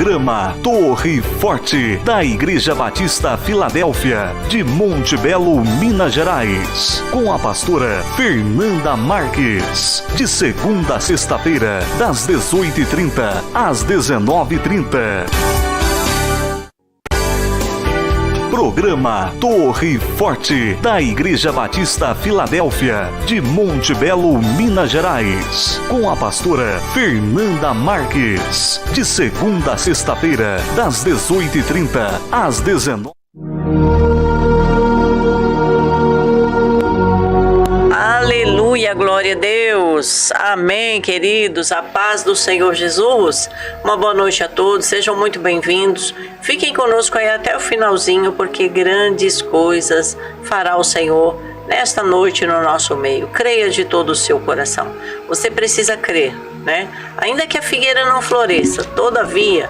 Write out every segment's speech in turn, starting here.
Programa Torre Forte, da Igreja Batista Filadélfia, de Monte Belo, Minas Gerais, com a pastora Fernanda Marques, de segunda a sexta-feira, das 18h30 às 19h30. Programa Torre Forte, da Igreja Batista Filadélfia, de Monte Belo, Minas Gerais, com a pastora Fernanda Marques, de segunda a sexta-feira, das 18h30 às 19h. Aleluia, glória a Deus, amém, queridos, a paz do Senhor Jesus. Uma boa noite a todos, sejam muito bem-vindos, fiquem conosco aí até o finalzinho, porque grandes coisas fará o Senhor nesta noite no nosso meio. Creia de todo o seu coração, você precisa crer, né? Ainda que a figueira não floresça, todavia,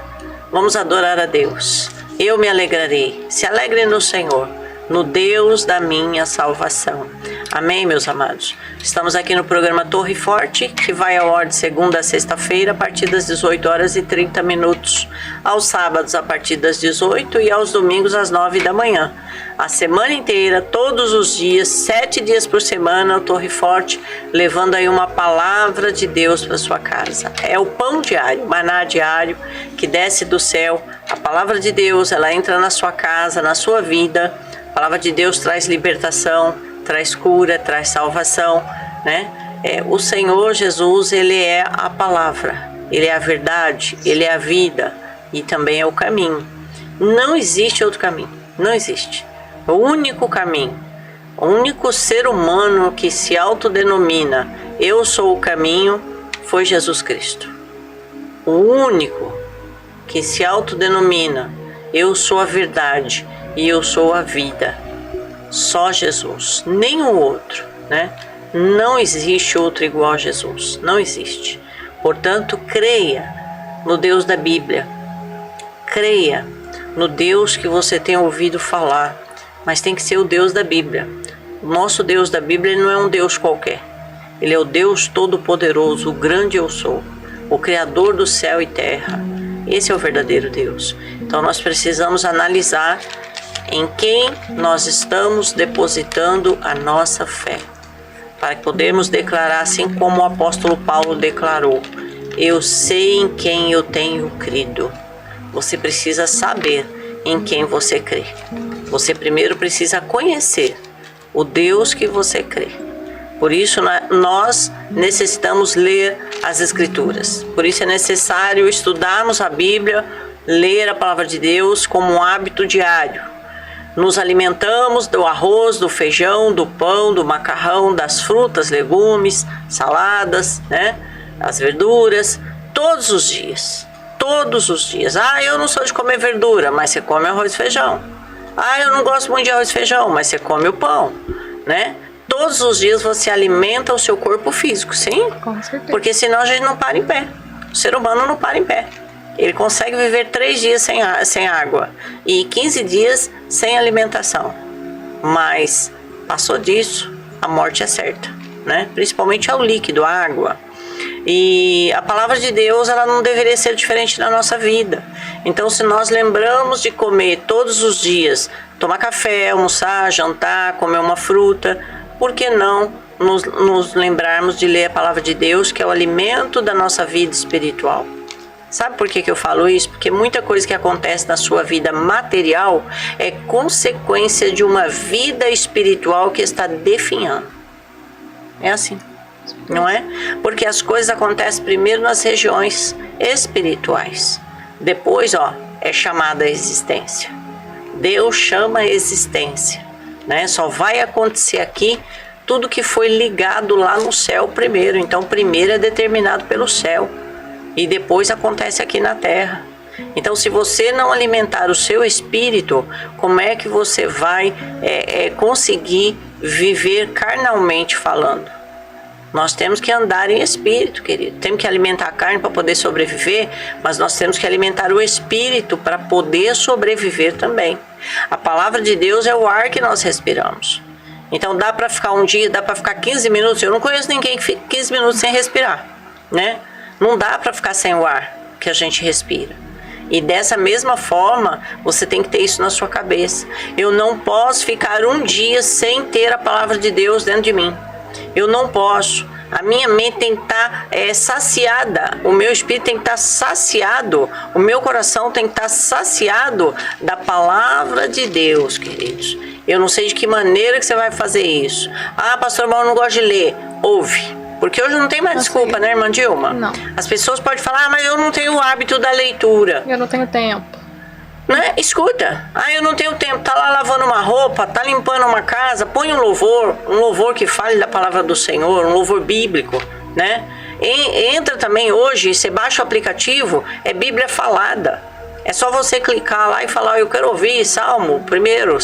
vamos adorar a Deus. Eu me alegrarei, se alegre no Senhor, no Deus da minha salvação. Amém, meus amados? Estamos aqui no programa Torre Forte, que vai ao ar de segunda a sexta-feira, a partir das 18h30, aos sábados a partir das 18h e aos domingos às 9h da manhã. A semana inteira, todos os dias, 7 dias por semana, o Torre Forte, levando aí uma palavra de Deus para sua casa. É o pão diário, o maná diário, que desce do céu. A palavra de Deus, ela entra na sua casa, na sua vida. A palavra de Deus traz libertação, traz cura, traz salvação, né? O Senhor Jesus, Ele é a palavra, Ele é a verdade, Ele é a vida e também é o caminho. Não existe outro caminho, não existe. O único caminho, o único ser humano que se autodenomina eu sou o caminho, foi Jesus Cristo. O único que se autodenomina eu sou a verdade e eu sou a vida. Só Jesus, nenhum outro, né? Não existe outro igual a Jesus, não existe. Portanto, creia no Deus da Bíblia, creia no Deus que você tem ouvido falar, mas tem que ser o Deus da Bíblia. O nosso Deus da Bíblia não é um Deus qualquer, Ele é o Deus Todo-Poderoso, o grande eu sou, o Criador do céu e terra. Esse é o verdadeiro Deus. Então nós precisamos analisar em quem nós estamos depositando a nossa fé, para que podermos declarar assim como o apóstolo Paulo declarou: eu sei em quem eu tenho crido. Você precisa saber em quem você crê. Você primeiro precisa conhecer o Deus que você crê. Por isso nós necessitamos ler as Escrituras. Por isso é necessário estudarmos a Bíblia, ler a palavra de Deus como um hábito diário. Nos alimentamos do arroz, do feijão, do pão, do macarrão, das frutas, legumes, saladas, né? As verduras, todos os dias. Todos os dias. Ah, eu não sou de comer verdura, mas você come arroz e feijão. Ah, eu não gosto muito de arroz e feijão, mas você come o pão, né? Todos os dias você alimenta o seu corpo físico, sim? Com certeza. Porque senão a gente não para em pé. O ser humano não para em pé. Ele consegue viver 3 dias sem água e 15 dias sem alimentação. Mas passou disso, a morte é certa, né? Principalmente ao líquido, a água. E a palavra de Deus, ela não deveria ser diferente na nossa vida. Então, se nós lembramos de comer todos os dias, tomar café, almoçar, jantar, comer uma fruta, por que não nos lembrarmos de ler a palavra de Deus, que é o alimento da nossa vida espiritual? Sabe por que eu falo isso? Porque muita coisa que acontece na sua vida material é consequência de uma vida espiritual que está definhando. É assim, não é? Porque as coisas acontecem primeiro nas regiões espirituais. Depois, é chamada a existência. Deus chama a existência, né? Só vai acontecer aqui tudo que foi ligado lá no céu primeiro. Então, primeiro é determinado pelo céu. E depois acontece aqui na terra. Então, se você não alimentar o seu espírito, como é que você vai conseguir viver carnalmente falando? Nós temos que andar em espírito, querido. Temos que alimentar a carne para poder sobreviver, mas nós temos que alimentar o espírito para poder sobreviver também. A palavra de Deus é o ar que nós respiramos. Então, dá para ficar um dia, dá para ficar 15 minutos. Eu não conheço ninguém que fique 15 minutos sem respirar, né? Não dá para ficar sem o ar que a gente respira. E dessa mesma forma, você tem que ter isso na sua cabeça. Eu não posso ficar um dia sem ter a palavra de Deus dentro de mim. Eu não posso. A minha mente tem que estar saciada. O meu espírito tem que estar saciado. O meu coração tem que estar saciado da palavra de Deus, queridos. Eu não sei de que maneira que você vai fazer isso. Ah, pastor, mas eu não gosto de ler. Ouve. Porque hoje não tem mais desculpa, né, irmã Dilma? Não. As pessoas podem falar, mas eu não tenho o hábito da leitura. Eu não tenho tempo. Né? Escuta. Ah, eu não tenho tempo. Tá lá lavando uma roupa, tá limpando uma casa, põe um louvor que fale da palavra do Senhor, um louvor bíblico, né? Entra também hoje, você baixa o aplicativo, é Bíblia Falada. É só você clicar lá e falar, eu quero ouvir Salmo primeiro,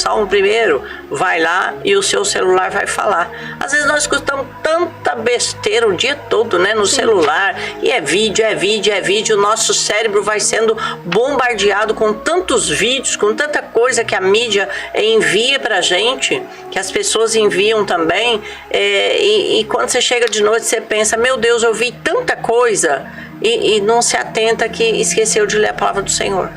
vai lá e o seu celular vai falar. Às vezes nós escutamos tanta besteira o dia todo, né, no celular, e é vídeo, o nosso cérebro vai sendo bombardeado com tantos vídeos, com tanta coisa que a mídia envia pra gente, que as pessoas enviam também, e quando você chega de noite você pensa, meu Deus, eu vi tanta coisa, e não se atenta que esqueceu de ler a palavra do Senhor.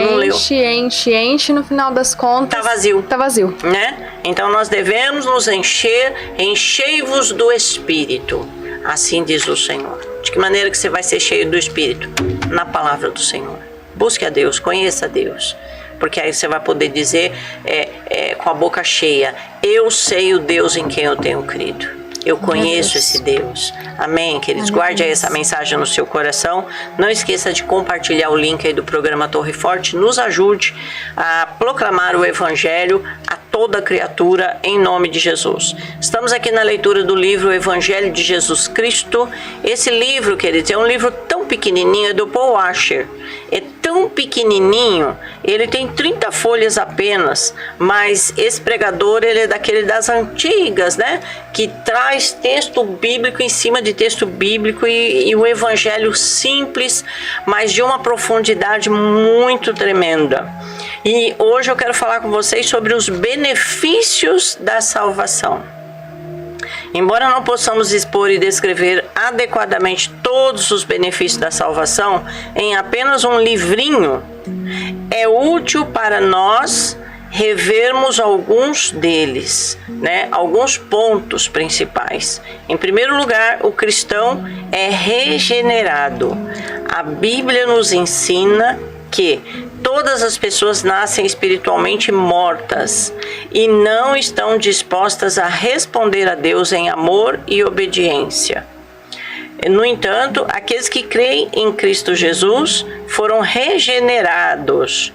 Enche, no final das contas. Tá vazio. Né? Então nós devemos nos enchei-vos do Espírito. Assim diz o Senhor. De que maneira que você vai ser cheio do Espírito? Na palavra do Senhor. Busque a Deus, conheça a Deus. Porque aí você vai poder dizer com a boca cheia, eu sei o Deus em quem eu tenho crido. Eu conheço esse Deus. Amém, queridos? Guarde aí essa mensagem no seu coração. Não esqueça de compartilhar o link aí do programa Torre Forte. Nos ajude a proclamar o Evangelho a toda criatura em nome de Jesus. Estamos aqui na leitura do livro O Evangelho de Jesus Cristo. Esse livro, queridos, é um livro tão pequenininho, é do Paul Washer. É tão pequenininho, ele tem 30 folhas apenas, mas esse pregador, ele é daquele das antigas, né? Que traz texto bíblico em cima de texto bíblico e um evangelho simples, mas de uma profundidade muito tremenda. E hoje eu quero falar com vocês sobre os benefícios da salvação. Embora não possamos expor e descrever adequadamente todos os benefícios da salvação em apenas um livrinho, é útil para nós revermos alguns deles, né? Alguns pontos principais. Em primeiro lugar, o cristão é regenerado. A Bíblia nos ensina que todas as pessoas nascem espiritualmente mortas e não estão dispostas a responder a Deus em amor e obediência. No entanto, aqueles que creem em Cristo Jesus foram regenerados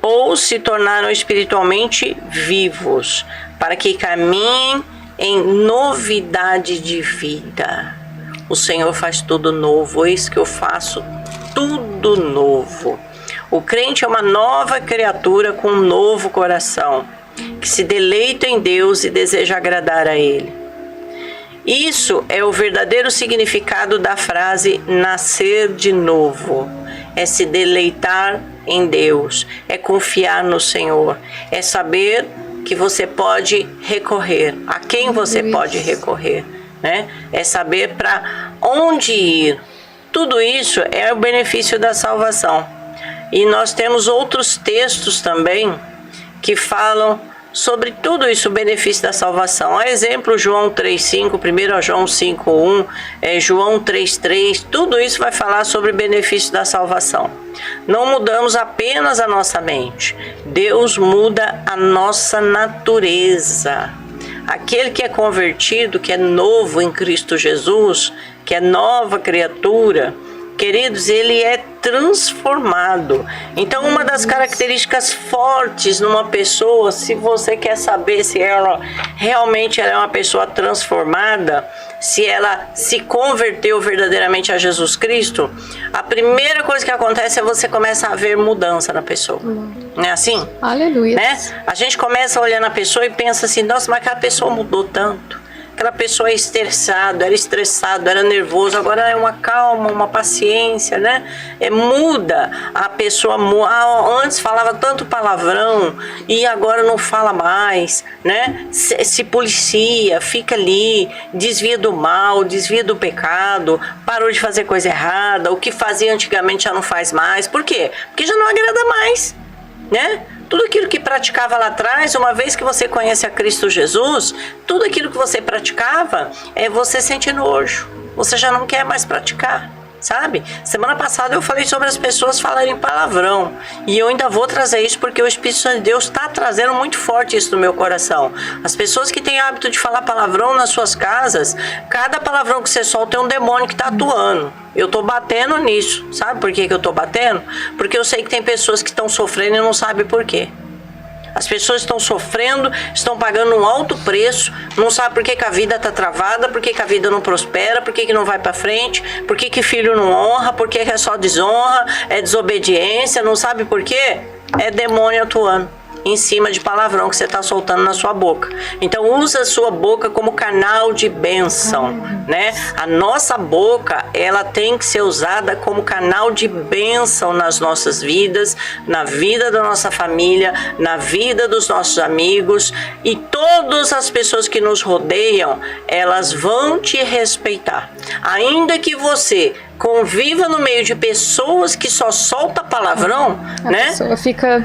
ou se tornaram espiritualmente vivos para que caminhem em novidade de vida. O Senhor faz tudo novo, eis que eu faço tudo novo. O crente é uma nova criatura com um novo coração, que se deleita em Deus e deseja agradar a Ele. Isso é o verdadeiro significado da frase nascer de novo. É se deleitar em Deus, é confiar no Senhor, é saber que você pode recorrer, a quem você pode recorrer, né? É saber para onde ir. Tudo isso é o benefício da salvação. E nós temos outros textos também que falam sobre tudo isso, o benefício da salvação. A exemplo, João 3,5, 1 João 5,1, João 3,3, tudo isso vai falar sobre o benefício da salvação. Não mudamos apenas a nossa mente, Deus muda a nossa natureza. Aquele que é convertido, que é novo em Cristo Jesus, que é nova criatura, queridos, ele é transformado. Então, uma das características fortes numa pessoa, se você quer saber se ela realmente é uma pessoa transformada, se ela se converteu verdadeiramente a Jesus Cristo, a primeira coisa que acontece é você começa a ver mudança na pessoa. Não é assim? Aleluia. Né? A gente começa a olhar na pessoa e pensa assim, nossa, mas aquela pessoa mudou tanto. aquela pessoa é estressado, era nervoso, agora é uma calma, uma paciência, né? Muda, a pessoa antes falava tanto palavrão e agora não fala mais, né? Se policia, fica ali, desvia do mal, desvia do pecado, parou de fazer coisa errada, o que fazia antigamente já não faz mais. Por quê? Porque já não agrada mais, né? Tudo aquilo que praticava lá atrás, uma vez que você conhece a Cristo Jesus, tudo aquilo que você praticava, você sente nojo. Você já não quer mais praticar, sabe? Semana passada eu falei sobre as pessoas falarem palavrão. E eu ainda vou trazer isso porque o Espírito Santo de Deus está trazendo muito forte isso no meu coração. As pessoas que têm hábito de falar palavrão nas suas casas, cada palavrão que você solta é um demônio que está atuando. Eu tô batendo nisso. Sabe por que eu tô batendo? Porque eu sei que tem pessoas que estão sofrendo e não sabem por quê. As pessoas estão sofrendo, estão pagando um alto preço, não sabem por que a vida está travada, por que a vida não prospera, por que não vai para frente, por que filho não honra, por que é só desonra, é desobediência, não sabe por quê? É demônio atuando em cima de palavrão que você está soltando na sua boca. Então usa a sua boca como canal de bênção, né? A nossa boca, ela tem que ser usada como canal de bênção nas nossas vidas, na vida da nossa família, na vida dos nossos amigos, e todas as pessoas que nos rodeiam, elas vão te respeitar. Ainda que você conviva no meio de pessoas que só soltam palavrão, né? A pessoa fica...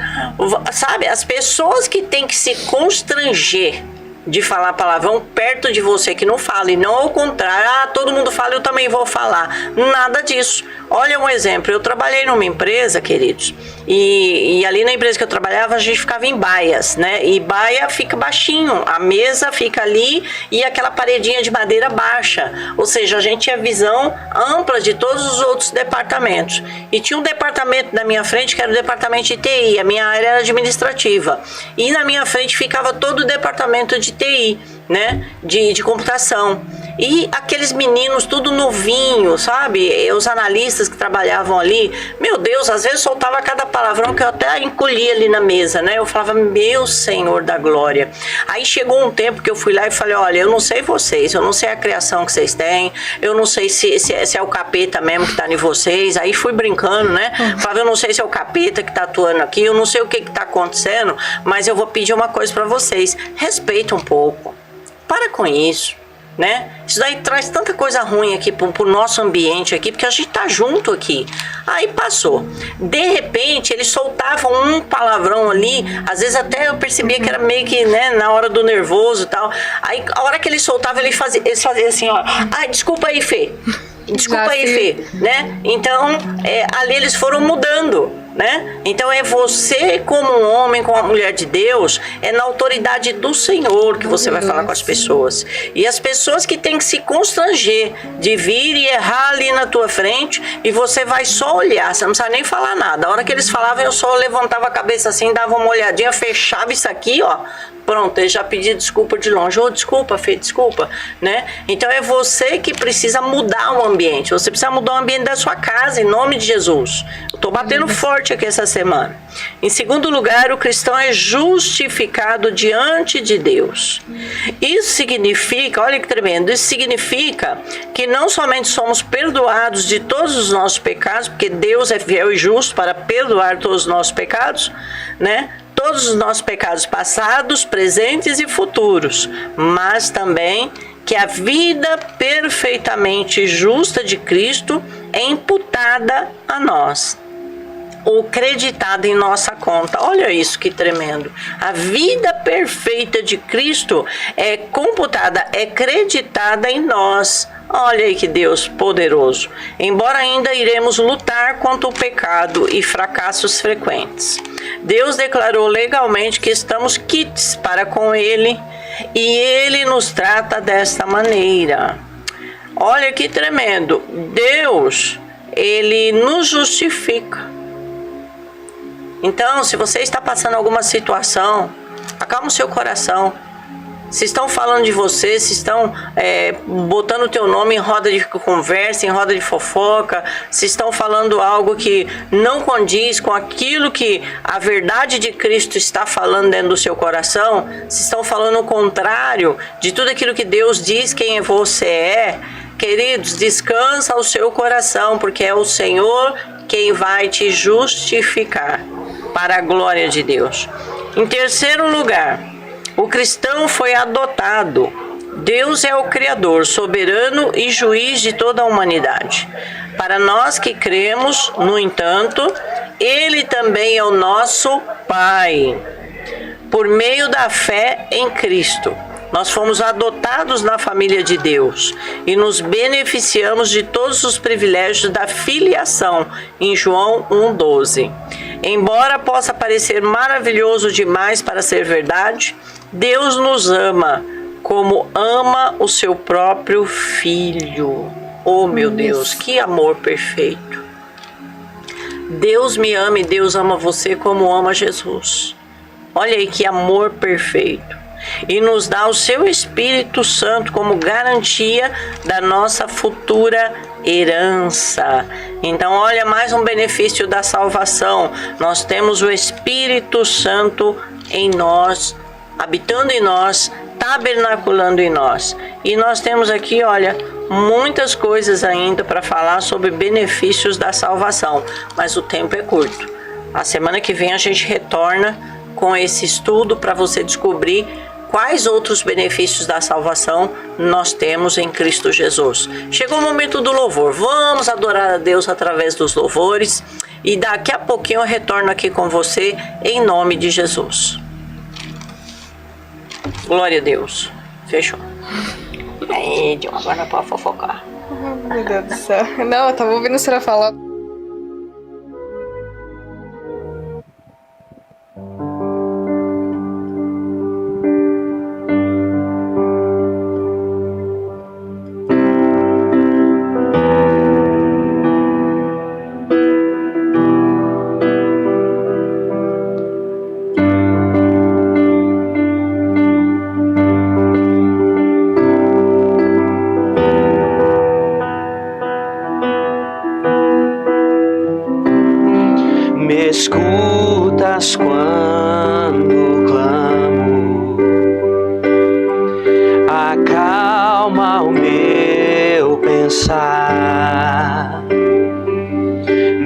Sabe, as pessoas que têm que se constranger de falar palavrão perto de você que não fala, e não ao contrário, todo mundo fala, eu também vou falar. Nada disso. Olha um exemplo, eu trabalhei numa empresa, queridos, e ali na empresa que eu trabalhava, a gente ficava em baias, né? E baia fica baixinho, a mesa fica ali e aquela paredinha de madeira baixa. Ou seja, a gente tinha visão ampla de todos os outros departamentos. E tinha um departamento na minha frente que era o departamento de TI, a minha área era administrativa. E na minha frente ficava todo o departamento de TI, né? De computação. E aqueles meninos tudo novinho, sabe? Os analistas que trabalhavam ali, meu Deus, às vezes soltava cada palavrão que eu até encolhia ali na mesa, né? Eu falava, meu Senhor da glória. Aí chegou um tempo que eu fui lá e falei, olha, eu não sei vocês, eu não sei a criação que vocês têm, eu não sei se é o capeta mesmo que tá em vocês. Aí fui brincando, né? Falava, eu não sei se é o capeta que tá atuando aqui, eu não sei o que tá acontecendo, mas eu vou pedir uma coisa pra vocês, respeita um pouco. Para com isso, né? Isso daí traz tanta coisa ruim aqui pro nosso ambiente aqui, porque a gente tá junto aqui. Aí passou. De repente, eles soltavam um palavrão ali, às vezes até eu percebia que era meio que, né, na hora do nervoso e tal. Aí, a hora que eles soltavam, eles faziam assim, ó. Ai, desculpa aí, Fê. Desculpa aí, Fê, né? Então, ali eles foram mudando, né? Então é você como um homem, como uma mulher de Deus, é na autoridade do Senhor que você vai falar com as pessoas. E as pessoas que têm que se constranger de vir e errar ali na tua frente, e você vai só olhar, você não precisa nem falar nada. A hora que eles falavam, eu só levantava a cabeça assim, dava uma olhadinha, fechava isso aqui, ó. Pronto, ele já pediu desculpa de longe. Oh, desculpa, Fê, desculpa, né? Então é você que precisa mudar o ambiente. Você precisa mudar o ambiente da sua casa, em nome de Jesus. Eu tô batendo forte aqui essa semana. Em segundo lugar, o cristão é justificado diante de Deus. Isso significa, olha que tremendo, isso significa que não somente somos perdoados de todos os nossos pecados, porque Deus é fiel e justo para perdoar todos os nossos pecados, né? Todos os nossos pecados passados, presentes e futuros, mas também que a vida perfeitamente justa de Cristo é imputada a nós, ou creditada em nossa conta. Olha isso que tremendo. A vida perfeita de Cristo é computada, é creditada em nós. Olha aí que Deus poderoso. Embora ainda iremos lutar contra o pecado e fracassos frequentes, Deus declarou legalmente que estamos quites para com Ele, e Ele nos trata desta maneira. Olha que tremendo. Deus, Ele nos justifica. Então, se você está passando alguma situação, acalma o seu coração. se estão falando de você, se estão botando o teu nome em roda de conversa, em roda de fofoca, se estão falando algo que não condiz com aquilo que a verdade de Cristo está falando dentro do seu coração, se estão falando o contrário de tudo aquilo que Deus diz quem você é, queridos, descansa o seu coração, porque é o Senhor quem vai te justificar para a glória de Deus. Em terceiro lugar, o cristão foi adotado. Deus é o Criador, soberano e juiz de toda a humanidade. Para nós que cremos, no entanto, Ele também é o nosso Pai. Por meio da fé em Cristo, nós fomos adotados na família de Deus e nos beneficiamos de todos os privilégios da filiação, em João 1,12. Embora possa parecer maravilhoso demais para ser verdade, Deus nos ama como ama o seu próprio Filho. Oh, meu Deus, que amor perfeito! Deus me ama e Deus ama você como ama Jesus. Olha aí que amor perfeito. E nos dá o seu Espírito Santo como garantia da nossa futura herança. Então, olha, mais um benefício da salvação. Nós temos o Espírito Santo em nós, habitando em nós, tabernaculando em nós. E nós temos aqui, olha, muitas coisas ainda para falar sobre benefícios da salvação, mas o tempo é curto. A semana que vem a gente retorna com esse estudo para você descobrir quais outros benefícios da salvação nós temos em Cristo Jesus. Chegou o momento do louvor. Vamos adorar a Deus através dos louvores e daqui a pouquinho eu retorno aqui com você em nome de Jesus. Glória a Deus. Fechou. Aí, Dilma, agora não pode fofocar. Meu Deus do céu. Não, eu tava ouvindo a senhora falar. Me escutas quando clamo, acalma o meu pensar,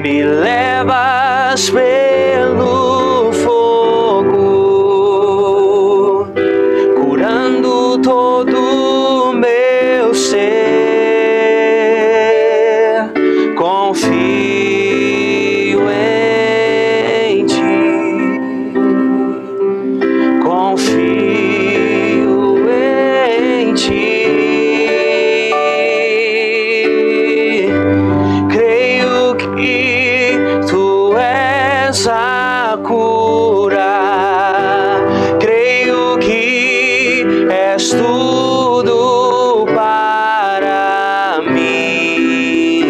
me levas pelo fogo, curando todo o meu ser, confio a cura, creio que és tudo para mim.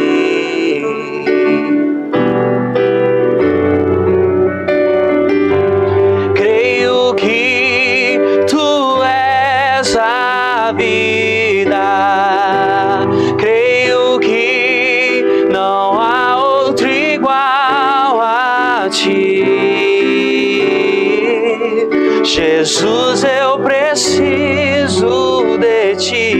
Creio que tu és a vida, creio que não há outro igual a ti. Jesus, eu preciso de ti.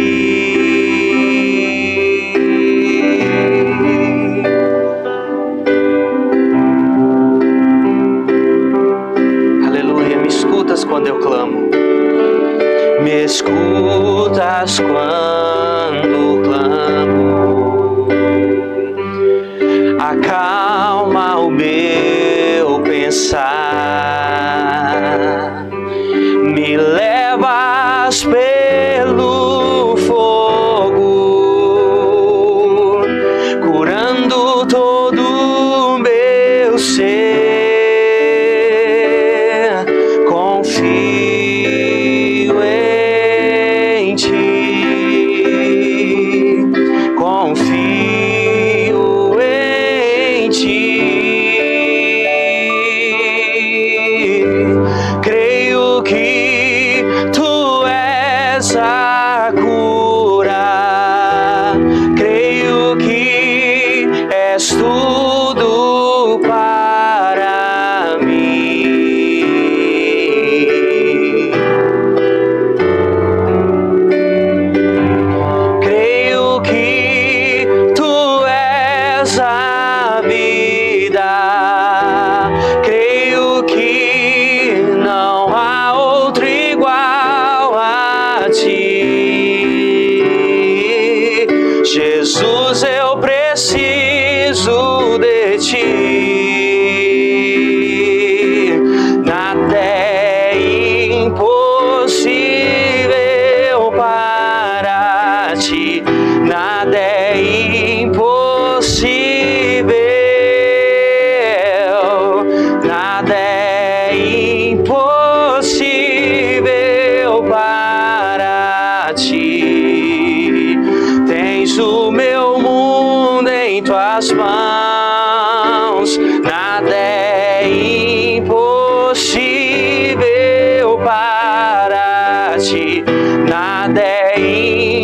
Aleluia, me escutas quando eu clamo. Me escutas quando clamo. Acalma o meu pensar, me levas pelo fogo, curando todo o meu ser, confio em ti, confio em ti. és tudo para mim. Creio que tu és a vida, creio que não há outro igual a ti. Jesus, eu preciso de ti. Nada é impossível para ti. Nada é impossível. Nada é impossível para ti. Tens o meu mundo em tuas mãos. Nada é impossível para ti. Nada é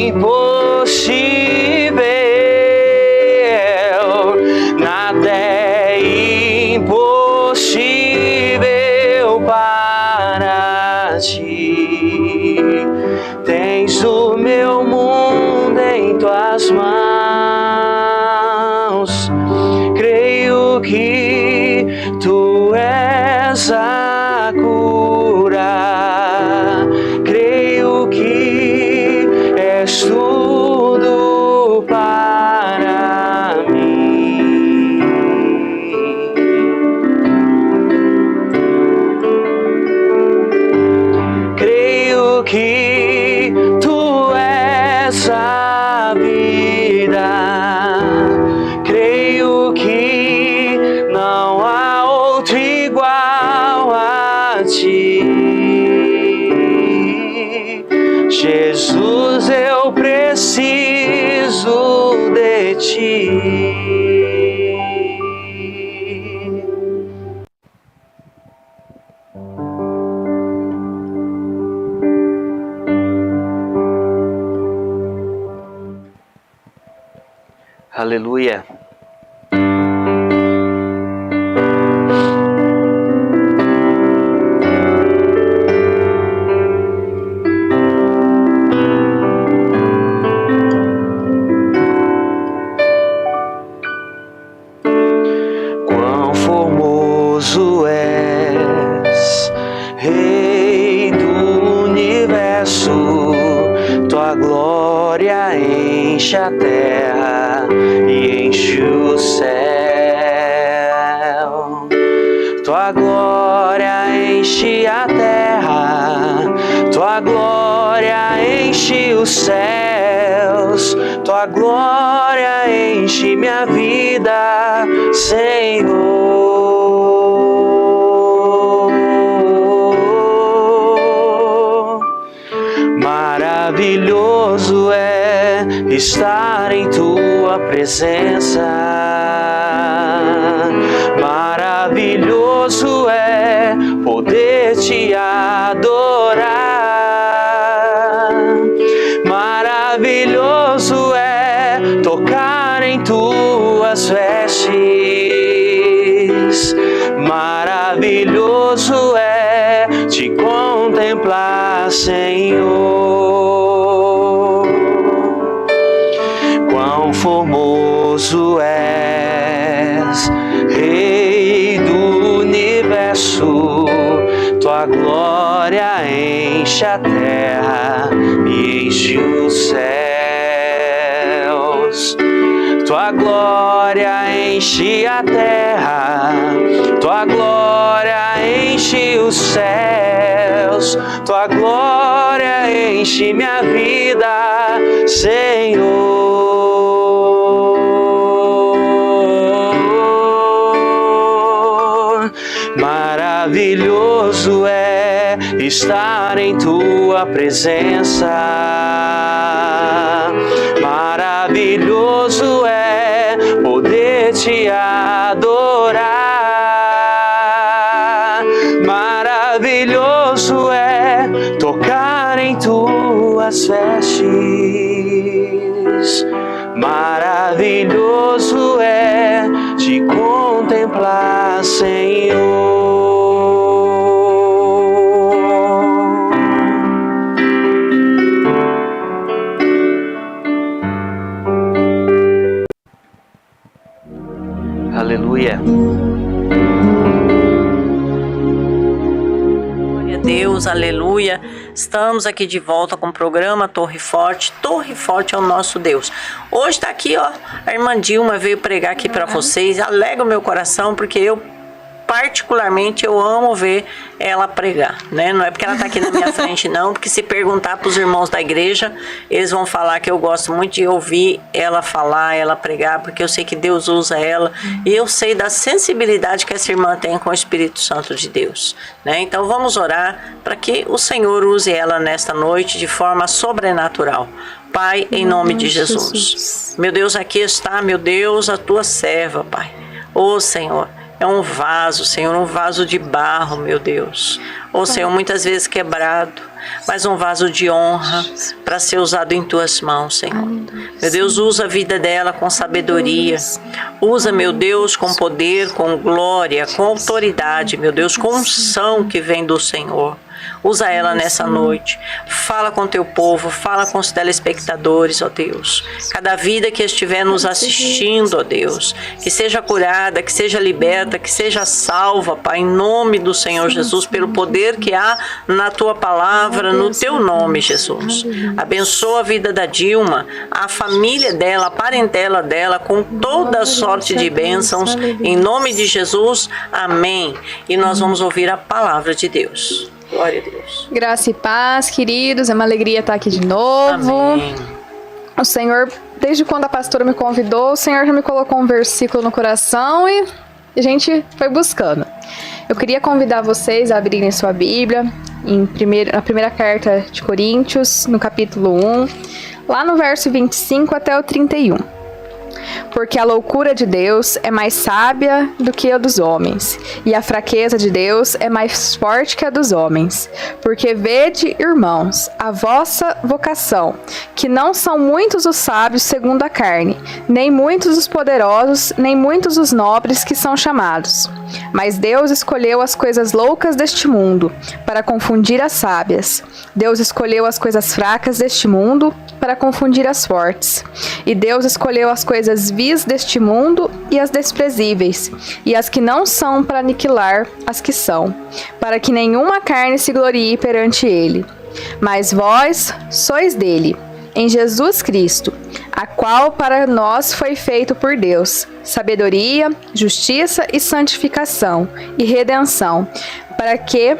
impossível. Nada é impossível para ti. Tens o meu mundo em tuas mãos. Creio que tu és a cura. Creio que és tudo para mim. Creio que tu és a vida. Creio que não há outro igual a ti. Jesus, eu preciso de ti. Aleluia. Quão formoso és, Rei do universo, tua glória enche a terra e enche o céu. Tua glória enche a terra, tua glória enche os céus, tua glória enche minha vida, Senhor. Maravilhoso é estar em tua presença. Maravilhoso é poder te adorar. Maravilhoso é tocar em tuas vestes. Maravilhoso é te contemplar, Senhor. Quão formoso és, Rei do universo, tua glória enche a terra e enche os céus. Tua glória enche a terra, tua glória enche os céus, tua glória enche minha vida, Senhor. Maravilhoso é estar em tua presença. Maravilhoso é poder te adorar. Maravilhoso é tocar em tuas vestes. Maravilhoso é Aleluia. Deus, aleluia. Estamos aqui de volta com o programa Torre Forte. Torre Forte é o nosso Deus. Hoje está aqui, ó, a irmã Dilma veio pregar aqui para vocês. Alegra o meu coração, porque eu particularmente eu amo ver ela pregar, né? Não é porque ela está aqui na minha frente não, porque se perguntar para os irmãos da igreja, eles vão falar que eu gosto muito de ouvir ela falar, ela pregar, porque eu sei que Deus usa ela e eu sei da sensibilidade que essa irmã tem com o Espírito Santo de Deus, né? Então vamos orar para que o Senhor use ela nesta noite de forma sobrenatural. Pai, em nome de Jesus. Meu Deus, aqui está, meu Deus, a tua serva, Pai. Ô Senhor, é um vaso, Senhor, um vaso de barro, meu Deus. Ô Senhor, muitas vezes quebrado, mas um vaso de honra para ser usado em tuas mãos, Senhor. Meu Deus, usa a vida dela com sabedoria. Usa, meu Deus, com poder, com glória, com autoridade, meu Deus, com unção que vem do Senhor. Usa ela nessa noite. Fala com teu povo, fala com os telespectadores, ó Deus. Cada vida que estiver nos assistindo, ó Deus, que seja curada, que seja liberta, que seja salva, Pai, em nome do Senhor Jesus, pelo poder que há na tua palavra, no teu nome, Jesus. Abençoa a vida da Dilma, a família dela, a parentela dela, com toda a sorte de bênçãos, em nome de Jesus, amém. E nós vamos ouvir a palavra de Deus. Glória a Deus. Graça e paz, queridos. É uma alegria estar aqui de novo. Amém. O Senhor, desde quando a pastora me convidou, o Senhor já me colocou um versículo no coração e a gente foi buscando. Eu queria convidar vocês a abrirem sua Bíblia na primeira carta de Coríntios, no capítulo 1, lá no verso 25 até o 31. Porque a loucura de Deus é mais sábia do que a dos homens, e a fraqueza de Deus é mais forte que a dos homens. Porque vede, irmãos, a vossa vocação, que não são muitos os sábios segundo a carne, nem muitos os poderosos, nem muitos os nobres que são chamados. Mas Deus escolheu as coisas loucas deste mundo, para confundir as sábias. Deus escolheu as coisas fracas deste mundo, para confundir as fortes. E Deus escolheu as coisas vis deste mundo e as desprezíveis, e as que não são, para aniquilar as que são, para que nenhuma carne se glorie perante ele. Mas vós sois dele, em Jesus Cristo, a qual para nós foi feito por Deus, sabedoria, justiça e santificação, e redenção, para que,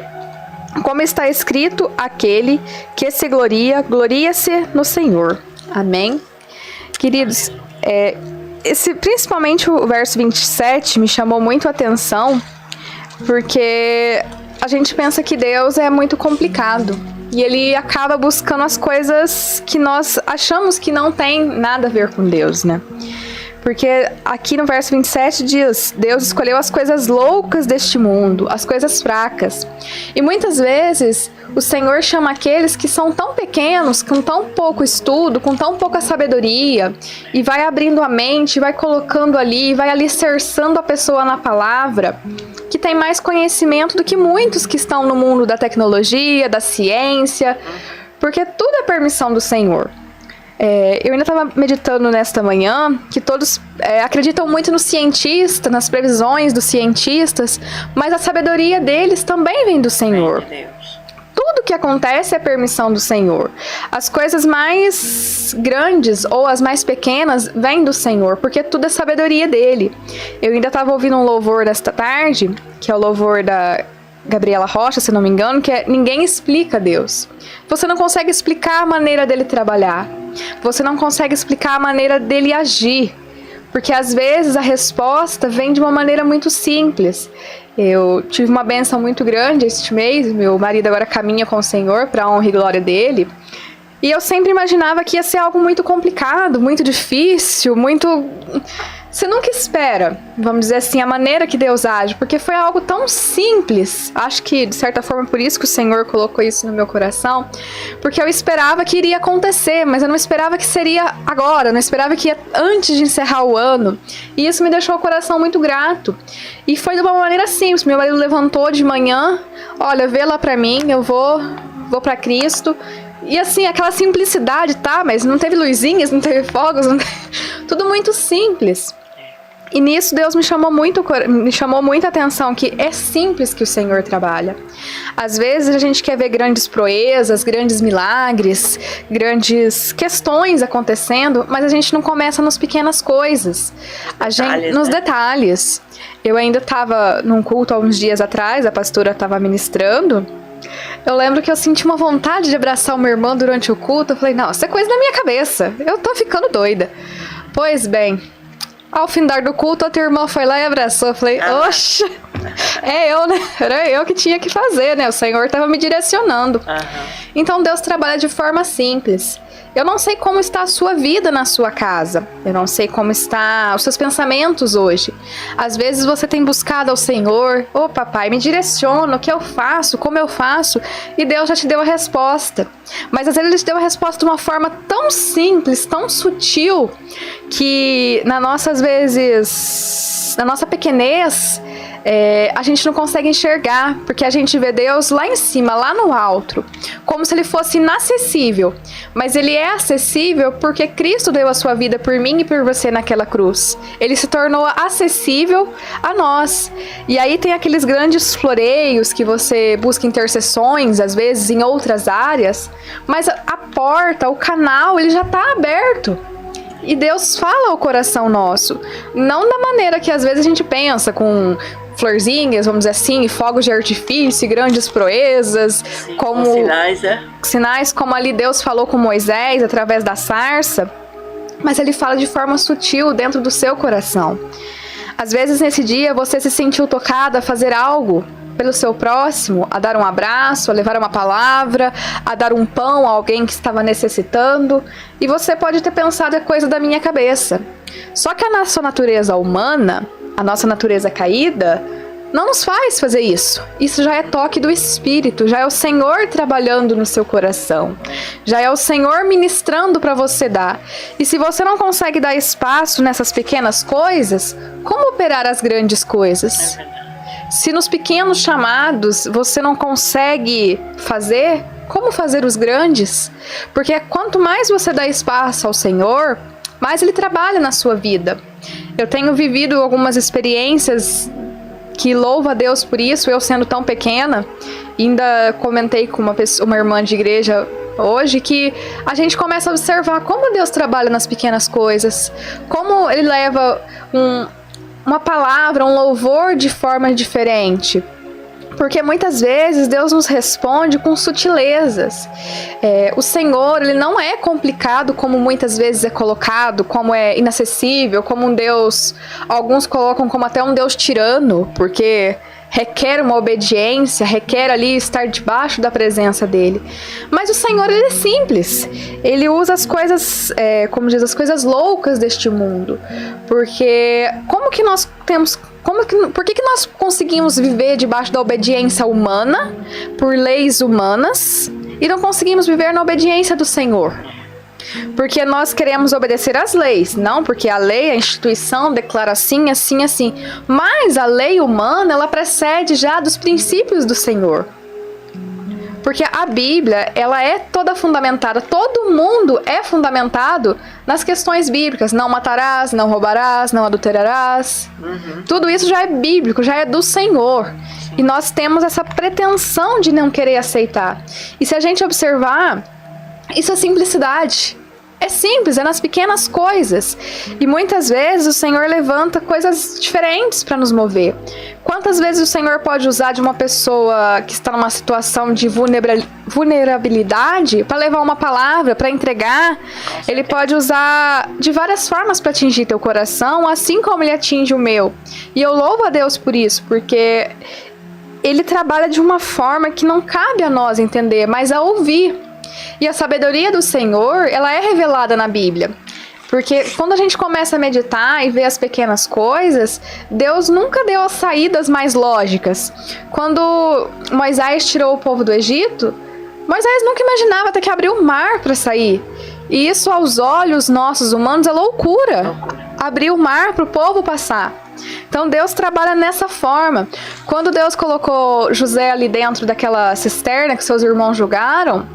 como está escrito, aquele que se gloria, gloria-se no Senhor. Amém? Queridos, principalmente o verso 27 me chamou muito a atenção, porque a gente pensa que Deus é muito complicado. E ele acaba buscando as coisas que nós achamos que não tem nada a ver com Deus, né? Porque aqui no verso 27 diz: Deus escolheu as coisas loucas deste mundo, as coisas fracas. E muitas vezes o Senhor chama aqueles que são tão pequenos, com tão pouco estudo, com tão pouca sabedoria, e vai abrindo a mente, vai colocando ali, vai alicerçando a pessoa na palavra, que tem mais conhecimento do que muitos que estão no mundo da da ciência, porque tudo é permissão do Senhor. Eu ainda estava meditando nesta manhã que todos acreditam muito no cientista, nas previsões dos cientistas, mas a sabedoria deles também vem do Senhor. Tudo que acontece é permissão do Senhor. As coisas mais grandes ou as mais pequenas vêm do Senhor, porque tudo é sabedoria dele. Eu ainda estava ouvindo um louvor desta tarde, que é o louvor da Gabriela Rocha, se não me engano, que é Ninguém Explica Deus. Você não consegue explicar a maneira dele trabalhar. Você não consegue explicar a maneira dele agir. Porque às vezes a resposta vem de uma maneira muito simples. Eu tive uma bênção muito grande este mês. Meu marido agora caminha com o Senhor para a honra e glória dele. E eu sempre imaginava que ia ser algo muito complicado, muito difícil, muito... Você nunca espera, vamos dizer assim, a maneira que Deus age, porque foi algo tão simples. Acho que, de certa forma, por isso que o Senhor colocou isso no meu coração, porque eu esperava que iria acontecer, mas eu não esperava que seria agora, eu não esperava que ia antes de encerrar o ano. E isso me deixou o coração muito grato. E foi de uma maneira simples. Meu marido levantou de manhã, olha, vê lá pra mim, eu vou pra Cristo. E assim, aquela simplicidade, tá? Mas não teve luzinhas, não teve fogos, tudo muito simples. E nisso Deus me chamou muita atenção, que é simples que o Senhor trabalha. Às vezes a gente quer ver grandes proezas, grandes milagres, grandes questões acontecendo, mas a gente não começa nas pequenas coisas, nos detalhes. Eu ainda estava num culto há uns dias atrás, a pastora estava ministrando. Eu lembro que eu senti uma vontade de abraçar uma irmã durante o culto. Eu falei, não, isso é coisa da minha cabeça, eu tô ficando doida. Pois bem, ao findar do culto, a tua irmã foi lá e abraçou. Eu falei, oxe, é eu, né? Era eu que tinha que fazer, né? O Senhor estava me direcionando. Então Deus trabalha de forma simples. Eu não sei como está a sua vida na sua casa. Eu não sei como estão os seus pensamentos hoje. Às vezes você tem buscado ao Senhor. Ô papai, me direciona, o que eu faço, como eu faço. E Deus já te deu a resposta. Mas às vezes Ele te deu a resposta de uma forma tão simples, tão sutil, que na nossa pequenez, a gente não consegue enxergar, porque a gente vê Deus lá em cima, lá no alto, como se Ele fosse inacessível. Mas Ele é acessível porque Cristo deu a sua vida por mim e por você naquela cruz. Ele se tornou acessível a nós. E aí tem aqueles grandes floreios que você busca intercessões, às vezes em outras áreas, mas a porta, o canal, ele já está aberto. E Deus fala ao coração nosso, não da maneira que às vezes a gente pensa, com florzinhas, vamos dizer assim, fogos de artifício, grandes proezas, como sinais como ali Deus falou com Moisés através da sarça, mas Ele fala de forma sutil dentro do seu coração. Às vezes nesse dia você se sentiu tocado a fazer algo pelo seu próximo, a dar um abraço, a levar uma palavra, a dar um pão a alguém que estava necessitando, e você pode ter pensado, é coisa da minha cabeça. Só que a nossa natureza humana, a nossa natureza caída, não nos faz fazer isso. Isso já é toque do Espírito, já é o Senhor trabalhando no seu coração, já é o Senhor ministrando para você dar. E se você não consegue dar espaço nessas pequenas coisas, como operar as grandes coisas? Se nos pequenos chamados você não consegue fazer, como fazer os grandes? Porque quanto mais você dá espaço ao Senhor, mais Ele trabalha na sua vida. Eu tenho vivido algumas experiências que louvo a Deus por isso, eu sendo tão pequena. Ainda comentei com uma irmã de igreja hoje que a gente começa a observar como Deus trabalha nas pequenas coisas, como Ele leva uma palavra, um louvor de forma diferente. Porque muitas vezes Deus nos responde com sutilezas. O Senhor, Ele não é complicado como muitas vezes é colocado, como é inacessível, como um Deus, alguns colocam como até um Deus tirano, porque requer uma obediência, requer ali estar debaixo da presença dele. Mas o Senhor, Ele é simples. Ele usa as coisas, como diz, as coisas loucas deste mundo. Porque por que nós conseguimos viver debaixo da obediência humana, por leis humanas, e não conseguimos viver na obediência do Senhor? Porque nós queremos obedecer às leis, não porque a lei, a instituição declara assim, assim, assim. Mas a lei humana, ela precede já dos princípios do Senhor. Porque a Bíblia, ela é toda fundamentada, todo mundo é fundamentado nas questões bíblicas. Não matarás, não roubarás, não adulterarás. Tudo isso já é bíblico, já é do Senhor. E nós temos essa pretensão de não querer aceitar. E se a gente observar, isso é simplicidade. É simples, é nas pequenas coisas. E muitas vezes o Senhor levanta coisas diferentes para nos mover. Quantas vezes o Senhor pode usar de uma pessoa que está numa situação de vulnerabilidade para levar uma palavra, para entregar? Ele pode usar de várias formas para atingir teu coração, assim como Ele atinge o meu. E eu louvo a Deus por isso, porque Ele trabalha de uma forma que não cabe a nós entender, mas a ouvir. E a sabedoria do Senhor, ela é revelada na Bíblia. Porque quando a gente começa a meditar e ver as pequenas coisas, Deus nunca deu as saídas mais lógicas. Quando Moisés tirou o povo do Egito, Moisés nunca imaginava ter que abrir o mar para sair. E isso aos olhos nossos humanos é loucura. Abrir o mar para o povo passar. Então Deus trabalha nessa forma. Quando Deus colocou José ali dentro daquela cisterna que seus irmãos julgaram,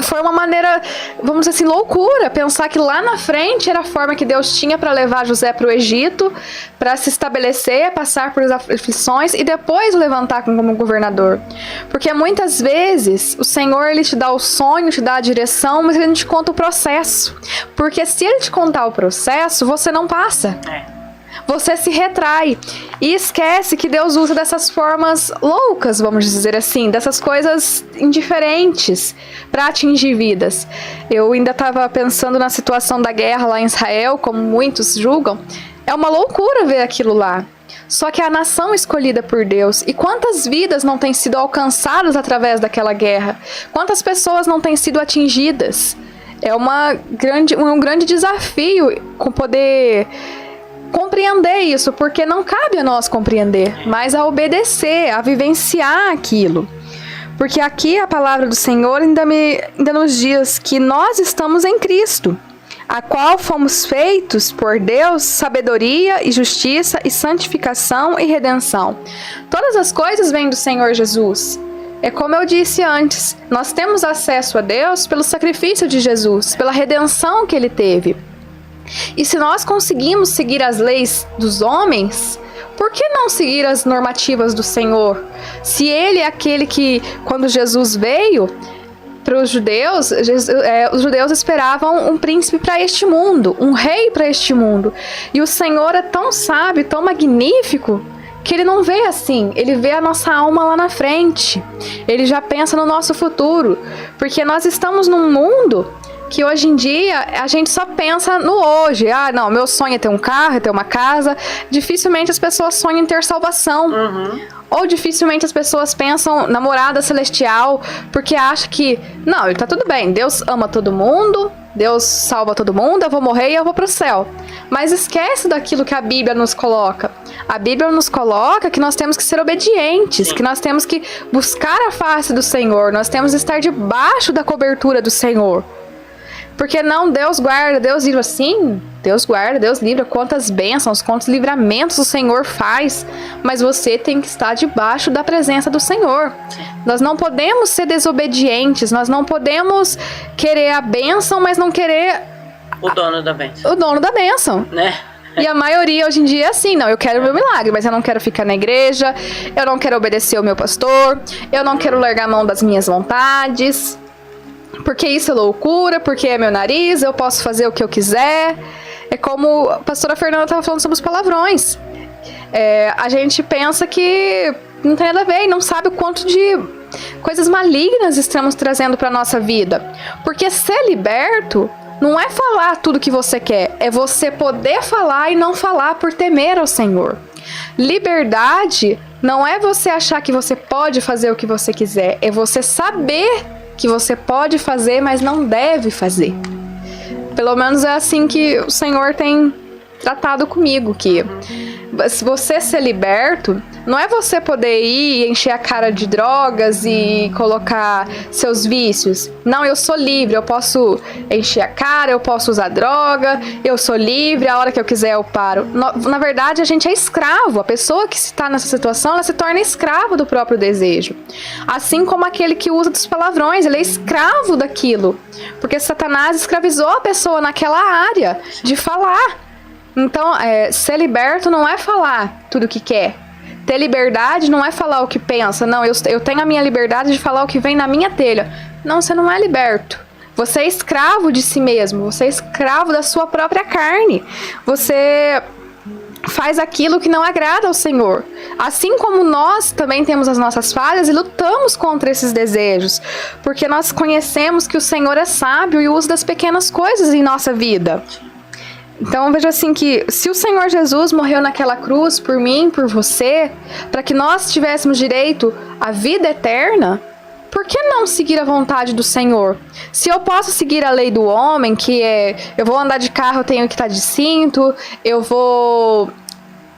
foi uma maneira, vamos dizer assim, loucura, pensar que lá na frente era a forma que Deus tinha para levar José para o Egito, para se estabelecer, passar por aflições e depois levantar como governador. Porque muitas vezes o Senhor, ele te dá o sonho, te dá a direção, mas ele não te conta o processo. Porque se ele te contar o processo, você não passa. Você se retrai e esquece que Deus usa dessas formas loucas, vamos dizer assim, dessas coisas indiferentes para atingir vidas. Eu ainda estava pensando na situação da guerra lá em Israel, como muitos julgam. É uma loucura ver aquilo lá. Só que é a nação escolhida por Deus. E quantas vidas não têm sido alcançadas através daquela guerra? Quantas pessoas não têm sido atingidas? É um grande desafio com poder compreender isso, porque não cabe a nós compreender, mas a obedecer, a vivenciar aquilo. Porque aqui a palavra do Senhor ainda nos diz que nós estamos em Cristo, a qual fomos feitos por Deus, sabedoria e justiça e santificação e redenção. Todas as coisas vêm do Senhor Jesus. É como eu disse antes, nós temos acesso a Deus pelo sacrifício de Jesus, pela redenção que ele teve. E se nós conseguimos seguir as leis dos homens, por que não seguir as normativas do Senhor? Se ele é aquele que, quando Jesus veio para os judeus, os judeus esperavam um príncipe para este mundo, um rei para este mundo. E o Senhor é tão sábio, tão magnífico, que ele não vê assim, ele vê a nossa alma lá na frente. Ele já pensa no nosso futuro, porque nós estamos num mundo que hoje em dia a gente só pensa no hoje. Ah, não, meu sonho é ter um carro, é ter uma casa. Dificilmente as pessoas sonham em ter salvação. Ou dificilmente as pessoas pensam na morada celestial, porque acham que, não, tá tudo bem, Deus ama todo mundo, Deus salva todo mundo, eu vou morrer e eu vou pro céu. Mas esquece daquilo que a Bíblia nos coloca. A Bíblia nos coloca que nós temos que ser obedientes, que nós temos que buscar a face do Senhor, nós temos que estar debaixo da cobertura do Senhor. Porque não, Deus guarda, Deus livra. Sim, Deus guarda, Deus livra. Quantas bênçãos, quantos livramentos o Senhor faz. Mas você tem que estar debaixo da presença do Senhor. Nós não podemos ser desobedientes. Nós não podemos querer a bênção, mas não querer o dono da bênção. O dono da bênção, né? E a maioria hoje em dia é assim, não, eu quero o meu milagre, mas eu não quero ficar na igreja, eu não quero obedecer o meu pastor, eu não quero largar a mão das minhas vontades. Porque isso é loucura, porque é meu nariz, eu posso fazer o que eu quiser. É como a pastora Fernanda estava falando sobre os palavrões. A gente pensa que não tem nada a ver e não sabe o quanto de coisas malignas estamos trazendo para a nossa vida. Porque ser liberto não é falar tudo que você quer, é você poder falar e não falar por temer ao Senhor. Liberdade não é você achar que você pode fazer o que você quiser, é você saber que você pode fazer, mas não deve fazer. Pelo menos é assim que o Senhor tem tratado comigo, que se você ser liberto, não é você poder ir encher a cara de drogas e colocar seus vícios. Não, eu sou livre, eu posso encher a cara, eu posso usar droga, eu sou livre, a hora que eu quiser eu paro. Na verdade, a gente é escravo. A pessoa que está nessa situação, ela se torna escravo do próprio desejo. Assim como aquele que usa dos palavrões, ele é escravo daquilo. Porque Satanás escravizou a pessoa naquela área de falar. Então, ser liberto não é falar tudo o que quer. Ter liberdade não é falar o que pensa. Não, eu tenho a minha liberdade de falar o que vem na minha telha. Não, você não é liberto. Você é escravo de si mesmo. Você é escravo da sua própria carne. Você faz aquilo que não agrada ao Senhor. Assim como nós também temos as nossas falhas e lutamos contra esses desejos. Porque nós conhecemos que o Senhor é sábio e usa das pequenas coisas em nossa vida. Então, veja assim que se o Senhor Jesus morreu naquela cruz por mim, por você, para que nós tivéssemos direito à vida eterna, por que não seguir a vontade do Senhor? Se eu posso seguir a lei do homem, que é, eu vou andar de carro, eu tenho que estar de cinto, eu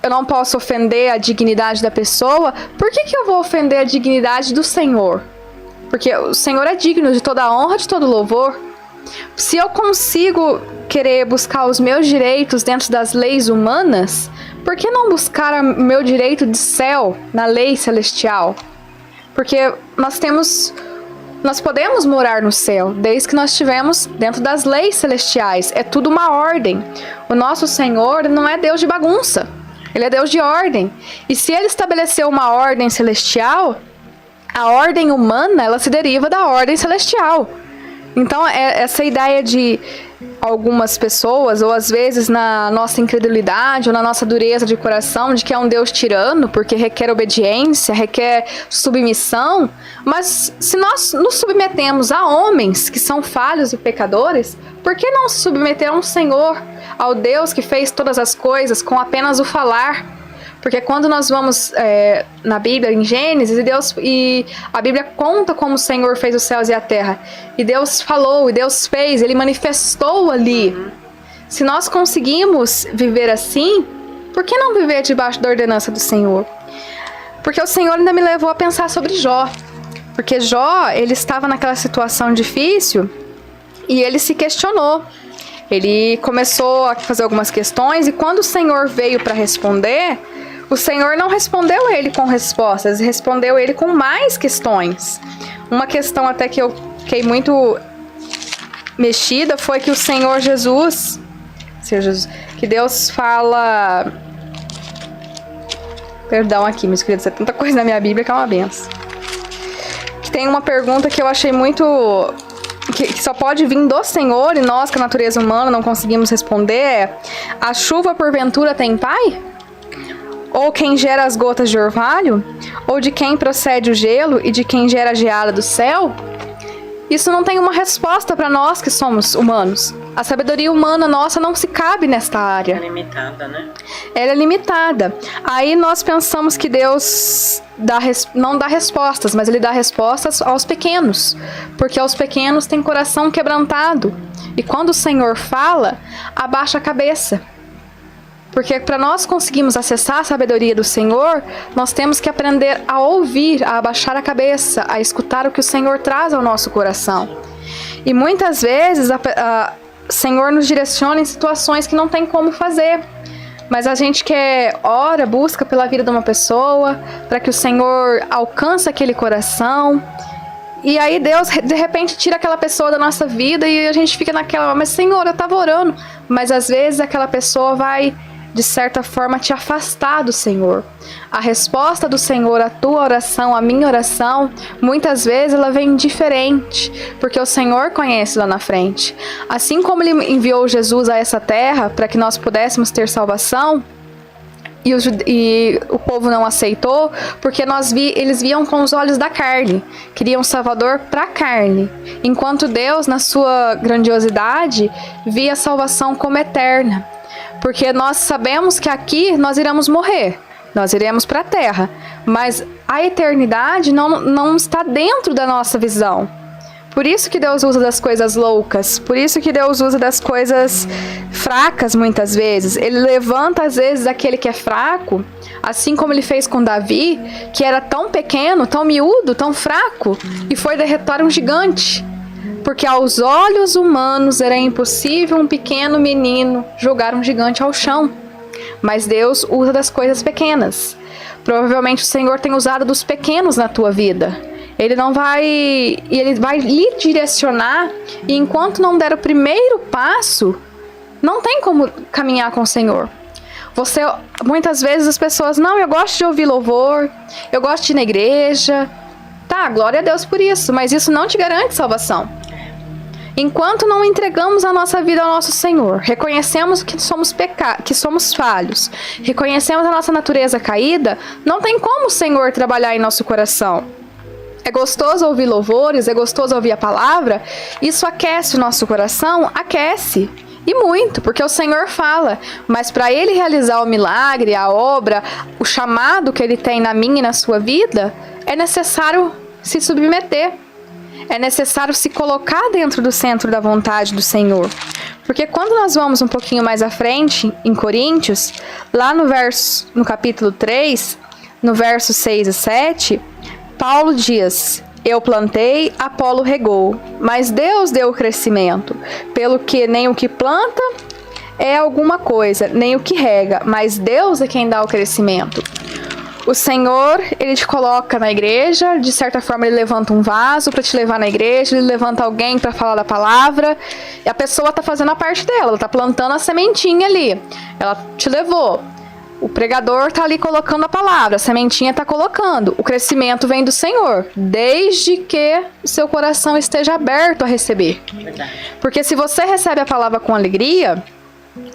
não posso ofender a dignidade da pessoa, por que eu vou ofender a dignidade do Senhor? Porque o Senhor é digno de toda a honra, de todo louvor. Se eu consigo querer buscar os meus direitos dentro das leis humanas, por que não buscar o meu direito de céu na lei celestial? Porque nós temos Nós podemos morar no céu, desde que nós estivemos dentro das leis celestiais. É tudo uma ordem. O nosso Senhor não é Deus de bagunça. Ele é Deus de ordem. E se Ele estabeleceu uma ordem celestial, a ordem humana, ela se deriva da ordem celestial. Então, essa ideia de algumas pessoas, ou às vezes na nossa incredulidade, ou na nossa dureza de coração, de que é um Deus tirano, porque requer obediência, requer submissão, mas se nós nos submetemos a homens que são falhos e pecadores, por que não se submeter a um Senhor, ao Deus que fez todas as coisas com apenas o falar? Porque quando nós vamos na Bíblia, em Gênesis, e a Bíblia conta como o Senhor fez os céus e a terra. E Deus falou, e Deus fez, Ele manifestou ali. Se nós conseguimos viver assim, por que não viver debaixo da ordenança do Senhor? Porque o Senhor ainda me levou a pensar sobre Jó. Porque Jó, ele estava naquela situação difícil e ele se questionou. Ele começou a fazer algumas questões e quando o Senhor veio para responder, o Senhor não respondeu ele com respostas, respondeu ele com mais questões. Uma questão até que eu fiquei muito mexida foi que o Senhor Jesus, que Deus fala... Perdão aqui, meus queridos, é tanta coisa na minha Bíblia que é uma benção. Que tem uma pergunta que eu achei muito... que só pode vir do Senhor e nós, que a natureza humana, não conseguimos responder é: a chuva porventura tem pai? Ou quem gera as gotas de orvalho? Ou de quem procede o gelo e de quem gera a geada do céu? Isso não tem uma resposta para nós que somos humanos. A sabedoria humana nossa não se cabe nesta área. É limitada, né? Ela é limitada. Aí nós pensamos que Deus não dá respostas, mas Ele dá respostas aos pequenos. Porque aos pequenos tem coração quebrantado. E quando o Senhor fala, abaixa a cabeça. Porque para nós conseguirmos acessar a sabedoria do Senhor, nós temos que aprender a ouvir, a abaixar a cabeça, a escutar o que o Senhor traz ao nosso coração. E muitas vezes o Senhor nos direciona em situações que não tem como fazer. Mas a gente ora, busca pela vida de uma pessoa, para que o Senhor alcance aquele coração. E aí Deus, de repente, tira aquela pessoa da nossa vida e a gente fica naquela, mas Senhor, eu estava orando. Mas às vezes aquela pessoa vai, de certa forma, te afastar do Senhor. A resposta do Senhor à tua oração, à minha oração, muitas vezes ela vem diferente, porque o Senhor conhece lá na frente. Assim como Ele enviou Jesus a essa terra para que nós pudéssemos ter salvação, e o povo não aceitou, porque eles viam com os olhos da carne, queriam um Salvador para a carne, enquanto Deus, na sua grandiosidade, via a salvação como eterna. Porque nós sabemos que aqui nós iremos morrer, nós iremos para a terra, mas a eternidade não está dentro da nossa visão. Por isso que Deus usa das coisas loucas, por isso que Deus usa das coisas fracas muitas vezes. Ele levanta às vezes aquele que é fraco, assim como Ele fez com Davi, que era tão pequeno, tão miúdo, tão fraco, e foi derrotar um gigante. Porque aos olhos humanos era impossível um pequeno menino jogar um gigante ao chão. Mas Deus usa das coisas pequenas. Provavelmente o Senhor tem usado dos pequenos na tua vida. Ele vai lhe direcionar, e enquanto não der o primeiro passo, não tem como caminhar com o Senhor. Muitas vezes as pessoas, não, eu gosto de ouvir louvor, eu gosto de ir na igreja. Tá, glória a Deus por isso, mas isso não te garante salvação. Enquanto não entregamos a nossa vida ao nosso Senhor, reconhecemos que somos falhos, reconhecemos a nossa natureza caída, não tem como o Senhor trabalhar em nosso coração. É gostoso ouvir louvores, é gostoso ouvir a palavra, isso aquece o nosso coração, aquece. E muito, porque o Senhor fala, mas para Ele realizar o milagre, a obra, o chamado que Ele tem na minha e na sua vida, é necessário se submeter. É necessário se colocar dentro do centro da vontade do Senhor. Porque quando nós vamos um pouquinho mais à frente, em Coríntios, lá no capítulo 3, no verso 6 e 7, Paulo diz: eu plantei, Apolo regou, mas Deus deu o crescimento, pelo que nem o que planta é alguma coisa, nem o que rega, mas Deus é quem dá o crescimento. O Senhor, ele te coloca na igreja, de certa forma ele levanta um vaso para te levar na igreja, ele levanta alguém para falar da palavra, e a pessoa tá fazendo a parte dela, ela tá plantando a sementinha ali. Ela te levou. O pregador tá ali colocando a palavra, a sementinha tá colocando. O crescimento vem do Senhor, desde que o seu coração esteja aberto a receber. Porque se você recebe a palavra com alegria,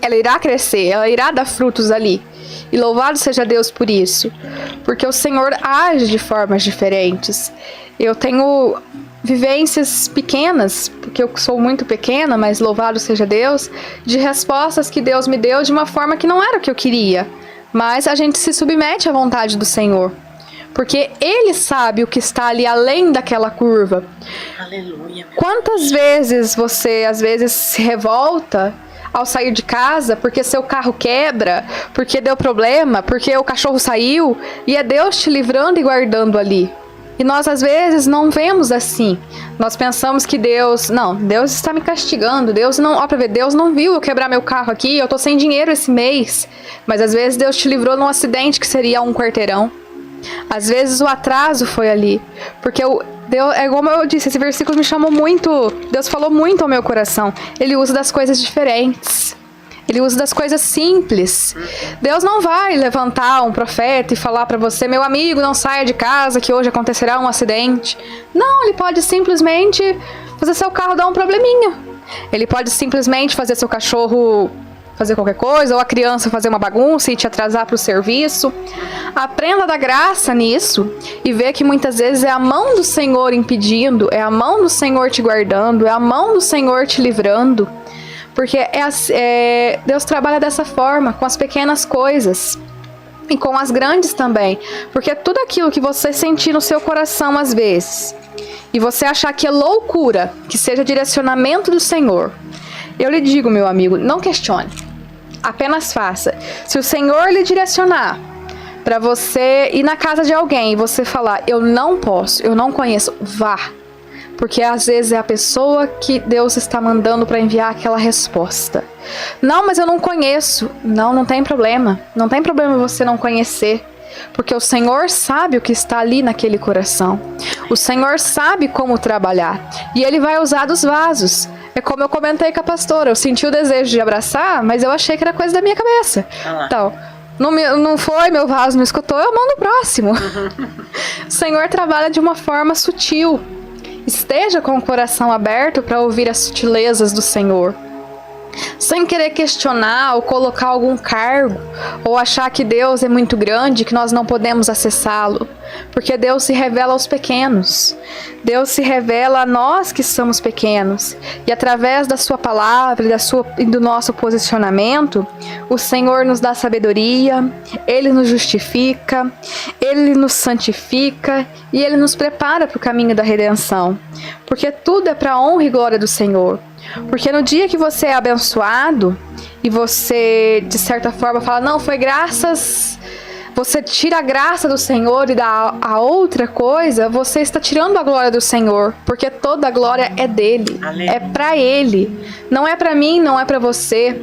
ela irá crescer, ela irá dar frutos ali. E louvado seja Deus por isso, porque o Senhor age de formas diferentes. Eu tenho vivências pequenas, porque eu sou muito pequena, mas louvado seja Deus, de respostas que Deus me deu de uma forma que não era o que eu queria. Mas a gente se submete à vontade do Senhor, porque Ele sabe o que está ali além daquela curva. Aleluia. Quantas vezes você, às vezes, se revolta ao sair de casa, porque seu carro quebra, porque deu problema, porque o cachorro saiu, e é Deus te livrando e guardando ali. E nós às vezes não vemos assim. Nós pensamos que Deus está me castigando, Deus não viu eu quebrar meu carro aqui, eu tô sem dinheiro esse mês. Mas às vezes Deus te livrou num acidente que seria um quarteirão. Às vezes o atraso foi ali, porque Deus, é como eu disse, esse versículo me chamou muito, Deus falou muito ao meu coração. Ele usa das coisas diferentes, Ele usa das coisas simples. Deus não vai levantar um profeta e falar para você: meu amigo, não saia de casa que hoje acontecerá um acidente. Não, Ele pode simplesmente fazer seu carro dar um probleminha. Ele pode simplesmente fazer seu cachorro fazer qualquer coisa, ou a criança fazer uma bagunça e te atrasar para o serviço. Aprenda da graça nisso e vê que muitas vezes é a mão do Senhor impedindo, é a mão do Senhor te guardando, é a mão do Senhor te livrando. Porque Deus trabalha dessa forma, com as pequenas coisas e com as grandes também. Porque tudo aquilo que você sentir no seu coração às vezes, e você achar que é loucura, que seja direcionamento do Senhor, eu lhe digo, meu amigo, não questione. Apenas faça. Se o Senhor lhe direcionar para você ir na casa de alguém e você falar: eu não posso, eu não conheço, vá. Porque às vezes é a pessoa que Deus está mandando para enviar aquela resposta. Não, mas eu não conheço. Não tem problema. Não tem problema você não conhecer. Porque o Senhor sabe o que está ali naquele coração. O Senhor sabe como trabalhar. E Ele vai usar dos vasos. É como eu comentei com a pastora. Eu senti o desejo de abraçar, mas eu achei que era coisa da minha cabeça. Então, não foi, meu vaso não escutou, eu mando o próximo. O Senhor trabalha de uma forma sutil. Esteja com o coração aberto para ouvir as sutilezas do Senhor. Sem querer questionar ou colocar algum cargo, ou achar que Deus é muito grande, que nós não podemos acessá-lo. Porque Deus se revela aos pequenos. Deus se revela a nós que somos pequenos. E através da sua palavra e do nosso posicionamento, o Senhor nos dá sabedoria, Ele nos justifica, Ele nos santifica e Ele nos prepara para o caminho da redenção. Porque tudo é para a honra e glória do Senhor. Porque no dia que você é abençoado e você, de certa forma, fala: não, foi graças... Você tira a graça do Senhor e dá a outra coisa, você está tirando a glória do Senhor, porque toda a glória é dele, é para ele, não é para mim, não é para você.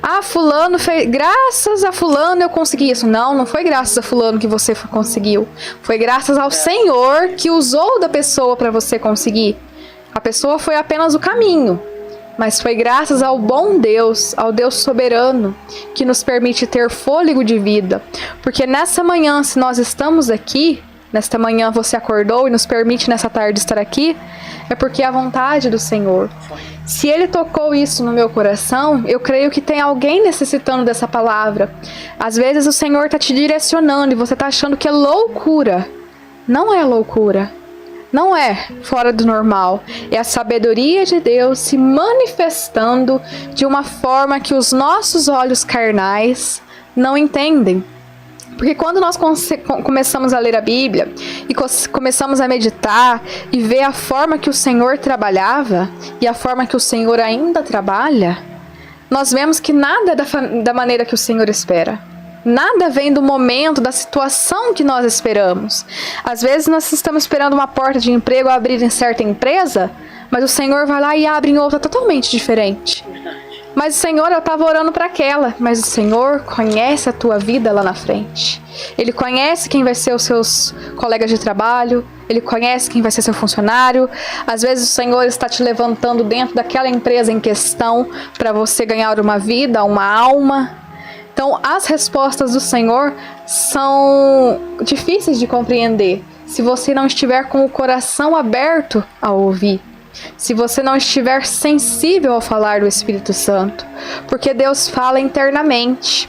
Ah, fulano fez, graças a fulano eu consegui isso. Não foi graças a fulano que você conseguiu, foi graças ao Senhor que usou da pessoa para você conseguir. A pessoa foi apenas o caminho. Mas foi graças ao bom Deus, ao Deus soberano, que nos permite ter fôlego de vida. Porque nessa manhã, se nós estamos aqui, nesta manhã você acordou e nos permite nessa tarde estar aqui, é porque é a vontade do Senhor. Se Ele tocou isso no meu coração, eu creio que tem alguém necessitando dessa palavra. Às vezes o Senhor está te direcionando e você está achando que é loucura. Não é loucura. Não é fora do normal, é a sabedoria de Deus se manifestando de uma forma que os nossos olhos carnais não entendem. Porque quando nós começamos a ler a Bíblia e começamos a meditar e ver a forma que o Senhor trabalhava e a forma que o Senhor ainda trabalha, nós vemos que nada é da maneira que o Senhor espera. Nada vem do momento, da situação que nós esperamos. Às vezes nós estamos esperando uma porta de emprego abrir em certa empresa, mas o Senhor vai lá e abre em outra totalmente diferente. Mas o Senhor, eu estava orando para aquela, mas o Senhor conhece a tua vida lá na frente. Ele conhece quem vai ser os seus colegas de trabalho, Ele conhece quem vai ser seu funcionário. Às vezes o Senhor está te levantando dentro daquela empresa em questão para você ganhar uma vida, uma alma. Então, as respostas do Senhor são difíceis de compreender se você não estiver com o coração aberto a ouvir. Se você não estiver sensível ao falar do Espírito Santo, porque Deus fala internamente.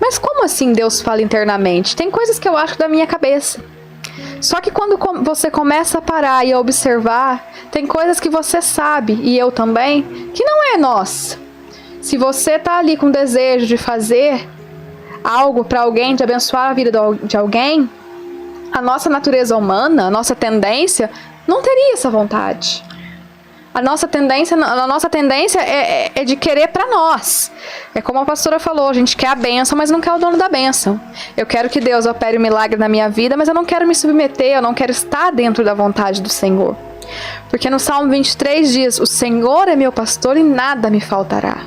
Mas como assim Deus fala internamente? Tem coisas que eu acho da minha cabeça. Só que quando você começa a parar e a observar, tem coisas que você sabe, e eu também, que não é nossa. Se você está ali com desejo de fazer algo para alguém, de abençoar a vida de alguém, a nossa natureza humana, a nossa tendência, não teria essa vontade. A nossa tendência é de querer para nós. É como a pastora falou, a gente quer a bênção, mas não quer o dono da bênção. Eu quero que Deus opere um milagre na minha vida, mas eu não quero me submeter, eu não quero estar dentro da vontade do Senhor. Porque no Salmo 23 diz, o Senhor é meu pastor e nada me faltará.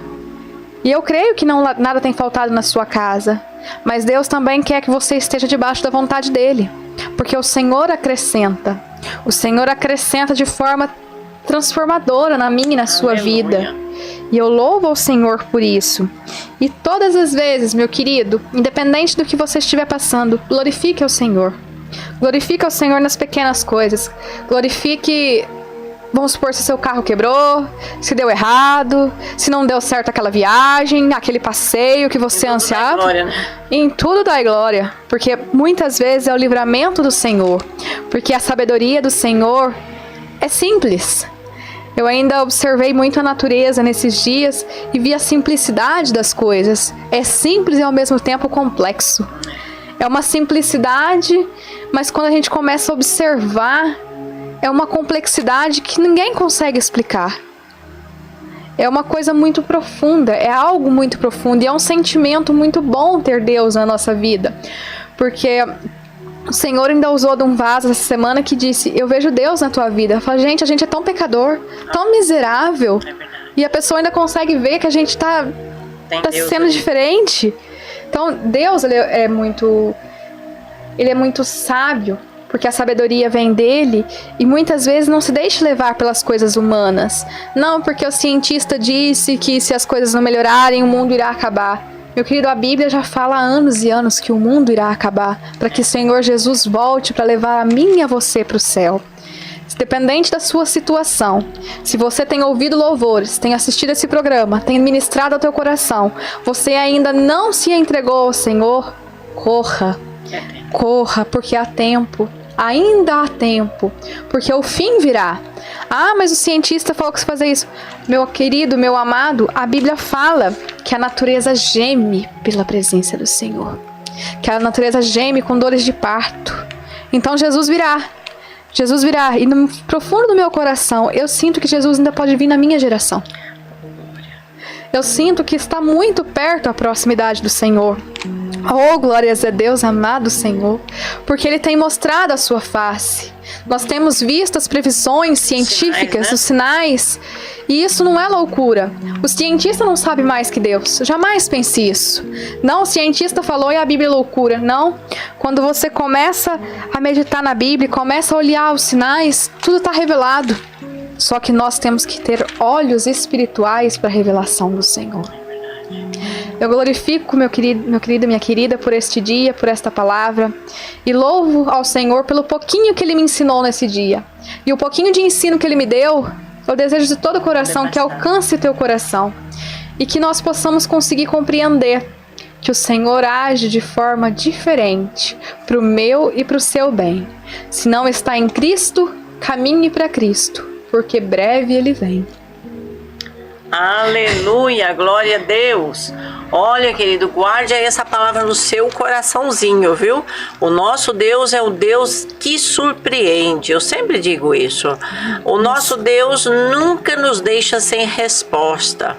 E eu creio que nada tem faltado na sua casa, mas Deus também quer que você esteja debaixo da vontade dEle. Porque o Senhor acrescenta de forma transformadora na minha e na sua vida. E eu louvo ao Senhor por isso. E todas as vezes, meu querido, independente do que você estiver passando, glorifique ao Senhor. Glorifique ao Senhor nas pequenas coisas. Glorifique, vamos supor, se seu carro quebrou, se deu errado, se não deu certo aquela viagem, aquele passeio que você ansiava. Glória, né? Em tudo dai glória, porque muitas vezes é o livramento do Senhor. Porque a sabedoria do Senhor é simples. Eu ainda observei muito a natureza nesses dias e vi a simplicidade das coisas. É simples e ao mesmo tempo complexo. É uma simplicidade, mas quando a gente começa a observar, é uma complexidade que ninguém consegue explicar. É uma coisa muito profunda, é algo muito profundo e é um sentimento muito bom ter Deus na nossa vida. Porque o Senhor ainda usou de um vaso essa semana que disse, eu vejo Deus na tua vida. Eu falo, gente, a gente é tão pecador, tão miserável. E a pessoa ainda consegue ver que a gente tá sendo diferente. Então, Deus, ele é muito sábio, porque a sabedoria vem dele e muitas vezes não se deixa levar pelas coisas humanas. Não, porque o cientista disse que se as coisas não melhorarem, o mundo irá acabar. Meu querido, a Bíblia já fala há anos e anos que o mundo irá acabar, para que o Senhor Jesus volte para levar a mim e a você para o céu. Dependente da sua situação, se você tem ouvido louvores, tem assistido esse programa, tem ministrado ao teu coração, você ainda não se entregou ao Senhor, corra, porque há tempo, ainda há tempo, porque o fim virá. Ah, mas o cientista falou que se fazer isso. Meu querido, meu amado, a Bíblia fala que a natureza geme pela presença do Senhor. Que a natureza geme com dores de parto. Então Jesus virá. Jesus virá. E no profundo do meu coração, eu sinto que Jesus ainda pode vir na minha geração. Eu sinto que está muito perto a proximidade do Senhor. Oh, glórias a Deus, amado Senhor, porque Ele tem mostrado a sua face. Nós temos visto as previsões científicas, os sinais, e isso não é loucura. O cientista não sabe mais que Deus, jamais pense isso. Não, o cientista falou e a Bíblia é loucura. Não, quando você começa a meditar na Bíblia, começa a olhar os sinais, tudo está revelado. Só que nós temos que ter olhos espirituais para a revelação do Senhor. Eu glorifico meu querido, minha querida, por este dia, por esta palavra. E louvo ao Senhor pelo pouquinho que Ele me ensinou nesse dia. E o pouquinho de ensino que Ele me deu, eu desejo de todo o coração que alcance teu coração. E que nós possamos conseguir compreender que o Senhor age de forma diferente para o meu e para o seu bem. Se não está em Cristo, caminhe para Cristo, porque breve Ele vem. Aleluia, glória a Deus. Olha, querido, guarde aí essa palavra no seu coraçãozinho, viu? O nosso Deus é o Deus que surpreende. Eu sempre digo isso. O nosso Deus nunca nos deixa sem resposta.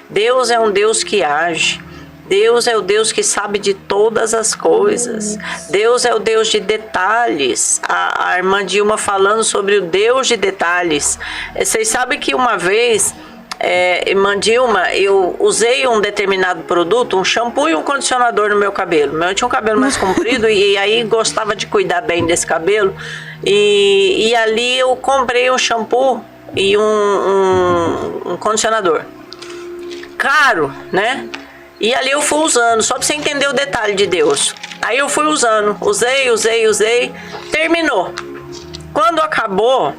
Deus é um Deus que age. Deus é o Deus que sabe de todas as coisas. Deus é o Deus de detalhes. A irmã Dilma falando sobre o Deus de detalhes. Vocês sabem que uma vez Irmã Dilma, eu usei um determinado produto, um shampoo e um condicionador no meu cabelo. Eu tinha um cabelo mais comprido e aí gostava de cuidar bem desse cabelo. E ali eu comprei um shampoo e um condicionador. Caro, né? E ali eu fui usando, só pra você entender o detalhe de Deus. Aí eu fui usando, usei, terminou. Quando acabou,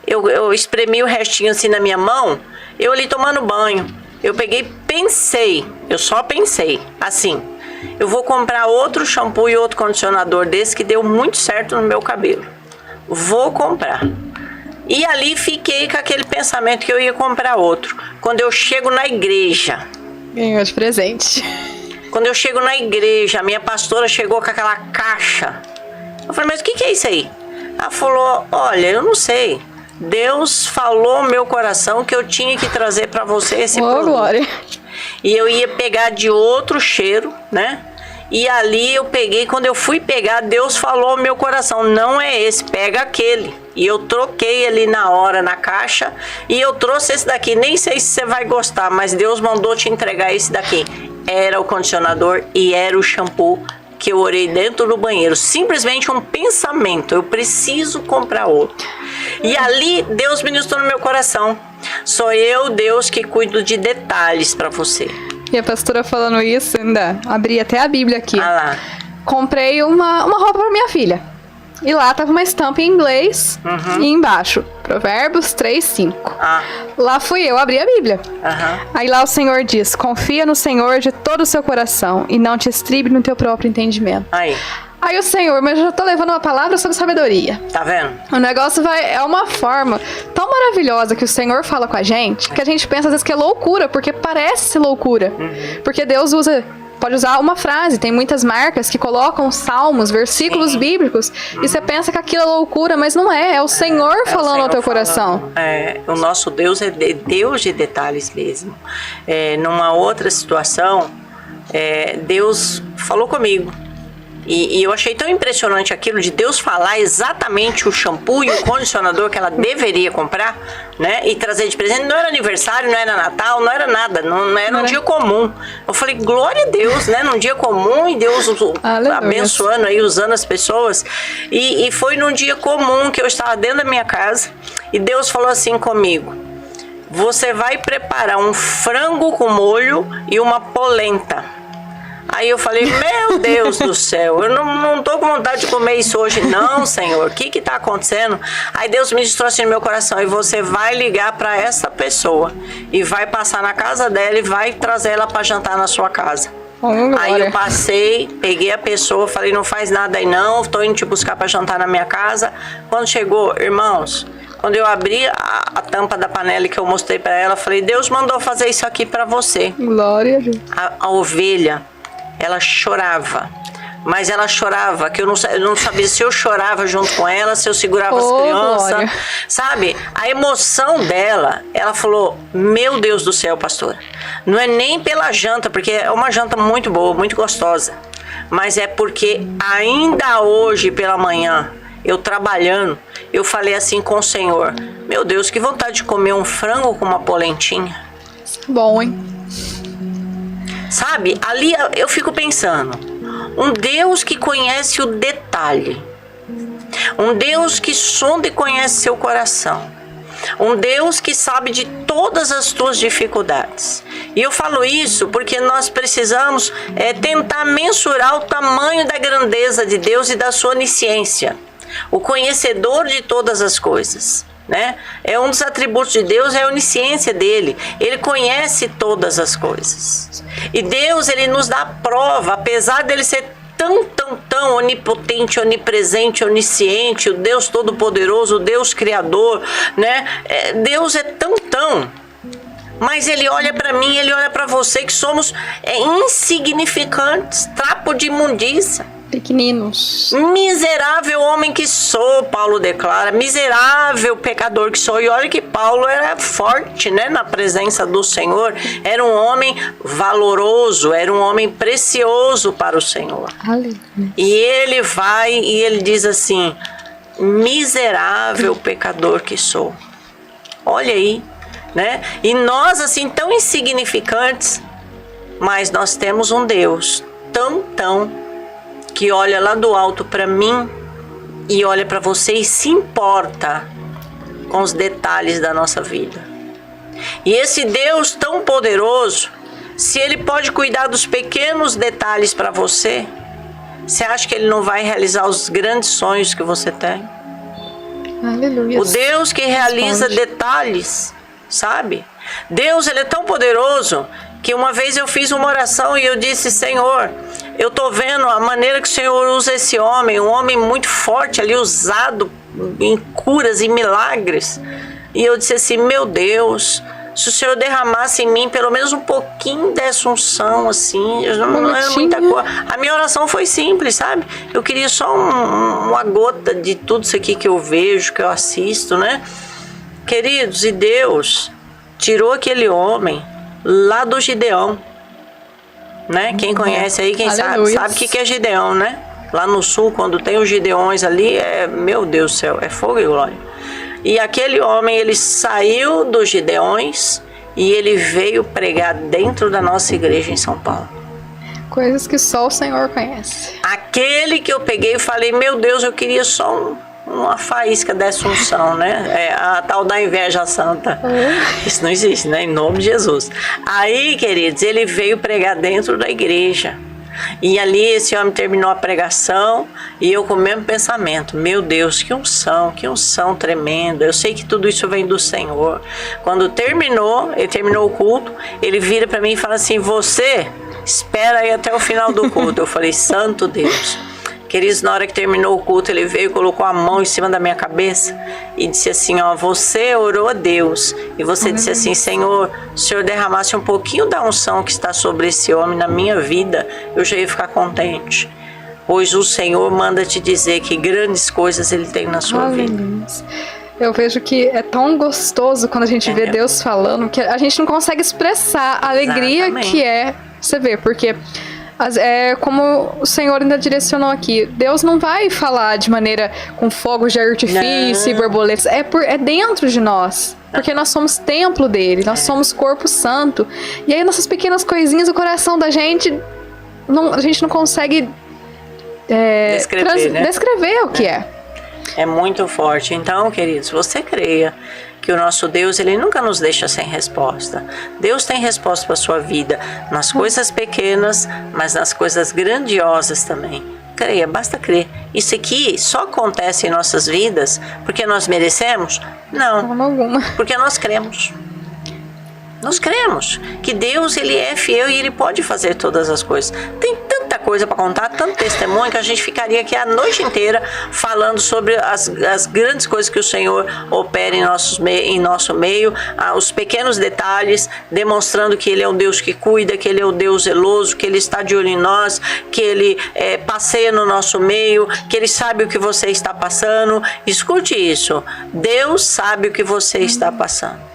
eu espremi o restinho assim na minha mão, eu ali tomando banho. Eu peguei, eu só pensei, assim, eu vou comprar outro shampoo e outro condicionador desse que deu muito certo no meu cabelo. Vou comprar. E ali fiquei com aquele pensamento que eu ia comprar outro. Quando eu chego na igreja... Ganhou de presente. Quando eu chego na igreja, a minha pastora chegou com aquela caixa. Eu falei, mas o que é isso aí? Ela falou, olha, eu não sei. Deus falou no meu coração que eu tinha que trazer para você esse produto. Glória. E eu ia pegar de outro cheiro, né? E ali eu peguei, quando eu fui pegar, Deus falou no meu coração, não é esse, pega aquele. E eu troquei ali na hora, na caixa, e eu trouxe esse daqui. Nem sei se você vai gostar, mas Deus mandou te entregar esse daqui. Era o condicionador e era o shampoo que eu orei dentro do banheiro. Simplesmente um pensamento, eu preciso comprar outro. E ali Deus ministrou no meu coração. Sou eu, Deus, que cuido de detalhes para você. E a pastora falando isso, ainda abri até a Bíblia aqui. Ah lá. Comprei uma roupa para minha filha. E lá tava uma estampa em inglês e embaixo, Provérbios 3:5. Lá fui eu abrir a Bíblia. Aí lá o Senhor diz, confia no Senhor de todo o seu coração e não te estribe no teu próprio entendimento. Aí o Senhor, mas eu já tô levando uma palavra sobre sabedoria. Tá vendo? O negócio é uma forma tão maravilhosa que o Senhor fala com a gente, que a gente pensa às vezes que é loucura, porque parece ser loucura. Porque Deus pode usar uma frase, tem muitas marcas que colocam salmos, versículos bíblicos, e você pensa que aquilo é loucura, mas não é o Senhor falando ao teu coração. O nosso Deus é Deus de detalhes mesmo. Numa outra situação, Deus falou comigo. E eu achei tão impressionante aquilo de Deus falar exatamente o shampoo e o condicionador que ela deveria comprar, né? E trazer de presente. Não era aniversário, não era Natal, não era nada. Não era um dia comum. Eu falei, glória a Deus, né? Num dia comum e Deus abençoando aí, usando as pessoas. E foi num dia comum que eu estava dentro da minha casa e Deus falou assim comigo. Você vai preparar um frango com molho e uma polenta. Aí eu falei, meu Deus do céu, eu não tô com vontade de comer isso hoje não, Senhor, o que tá acontecendo? Aí Deus me disse assim no meu coração, e você vai ligar para essa pessoa e vai passar na casa dela e vai trazer ela para jantar na sua casa. Aí eu passei, peguei a pessoa, falei, não faz nada aí não, tô indo te buscar para jantar na minha casa. Quando chegou, irmãos, quando eu abri a tampa da panela que eu mostrei para ela, falei, Deus mandou fazer isso aqui para você. Glória a Deus. A ovelha, ela chorava, mas ela chorava, que eu não sabia se eu chorava junto com ela, se eu segurava as crianças, glória. Sabe? A emoção dela, ela falou, meu Deus do céu, pastora, não é nem pela janta, porque é uma janta muito boa, muito gostosa, mas é porque ainda hoje pela manhã, eu trabalhando, eu falei assim com o Senhor, meu Deus, que vontade de comer um frango com uma polentinha. Bom, hein? Sabe, ali eu fico pensando, um Deus que conhece o detalhe, um Deus que sonda e conhece seu coração, um Deus que sabe de todas as tuas dificuldades. E eu falo isso porque nós precisamos tentar mensurar o tamanho da grandeza de Deus e da sua onisciência, o conhecedor de todas as coisas. Né? É um dos atributos de Deus, é a onisciência dele. Ele conhece todas as coisas. E Deus, ele nos dá prova, apesar dele ser tão onipotente, onipresente, onisciente, o Deus todo-poderoso, o Deus criador, né? Deus é tão. Mas ele olha para mim, ele olha para você que somos insignificantes, trapo de imundícia. Pequeninos. Miserável homem que sou, Paulo declara, miserável pecador que sou. E olha que Paulo era forte, né, na presença do Senhor, era um homem valoroso, era um homem precioso para o Senhor. Aleluia. E ele vai e ele diz assim, miserável pecador que sou. Olha aí, né? E nós, assim, tão insignificantes, mas nós temos um Deus tão que olha lá do alto para mim e olha para você e se importa com os detalhes da nossa vida. E esse Deus tão poderoso, se Ele pode cuidar dos pequenos detalhes para você, você acha que Ele não vai realizar os grandes sonhos que você tem? Aleluia. O Deus que realiza detalhes, sabe? Deus, Ele é tão poderoso que uma vez eu fiz uma oração e eu disse: Senhor, eu tô vendo a maneira que o Senhor usa esse homem, um homem muito forte ali, usado em curas e milagres. E eu disse assim: meu Deus, se o Senhor derramasse em mim pelo menos um pouquinho dessa unção, assim, não era muita coisa. A minha oração foi simples, sabe? Eu queria só uma gota de tudo isso aqui que eu vejo, que eu assisto, né? Queridos, e Deus tirou aquele homem lá do Gideão, né? Quem conhece aí, quem sabe o que é Gideão, né? Lá no sul, quando tem os Gideões ali, meu Deus do céu, é fogo e glória. E aquele homem, ele saiu dos Gideões e ele veio pregar dentro da nossa igreja em São Paulo. Coisas que só o Senhor conhece. Aquele que eu peguei e falei: meu Deus, eu queria só uma faísca dessa unção, né? A tal da inveja santa. Isso não existe, né? Em nome de Jesus. Aí, queridos, ele veio pregar dentro da igreja. E ali esse homem terminou a pregação e eu com o mesmo pensamento: meu Deus, que unção tremenda. Eu sei que tudo isso vem do Senhor. Quando ele terminou o culto, ele vira para mim e fala assim: você espera aí até o final do culto. Eu falei: santo Deus. Queridos, na hora que terminou o culto, ele veio e colocou a mão em cima da minha cabeça e disse assim: ó, você orou a Deus e você disse assim: Senhor, se o Senhor derramasse um pouquinho da unção que está sobre esse homem na minha vida, eu já ia ficar contente, pois o Senhor manda te dizer que grandes coisas Ele tem na sua vida. Eu vejo que é tão gostoso quando a gente vê Deus falando, que a gente não consegue expressar a alegria que é você ver, porque como o Senhor ainda direcionou aqui, Deus não vai falar de maneira com fogos de artifício e borboletas, é dentro de nós, porque nós somos templo dele, nós somos corpo santo, e aí nossas pequenas coisinhas, o coração da gente, a gente não consegue descrever o que é. É muito forte. Então, queridos, você creia que o nosso Deus, Ele nunca nos deixa sem resposta. Deus tem resposta para a sua vida, nas coisas pequenas, mas nas coisas grandiosas também. Creia, basta crer. Isso aqui só acontece em nossas vidas porque nós merecemos? Não, porque nós cremos. Nós cremos que Deus, Ele é fiel e Ele pode fazer todas as coisas. Tem tanta coisa para contar, tanto testemunho, que a gente ficaria aqui a noite inteira falando sobre as grandes coisas que o Senhor opera em nosso meio, os pequenos detalhes, demonstrando que Ele é um Deus que cuida, que Ele é um Deus zeloso, que Ele está de olho em nós, que Ele passeia no nosso meio, que Ele sabe o que você está passando. Escute isso, Deus sabe o que você está passando.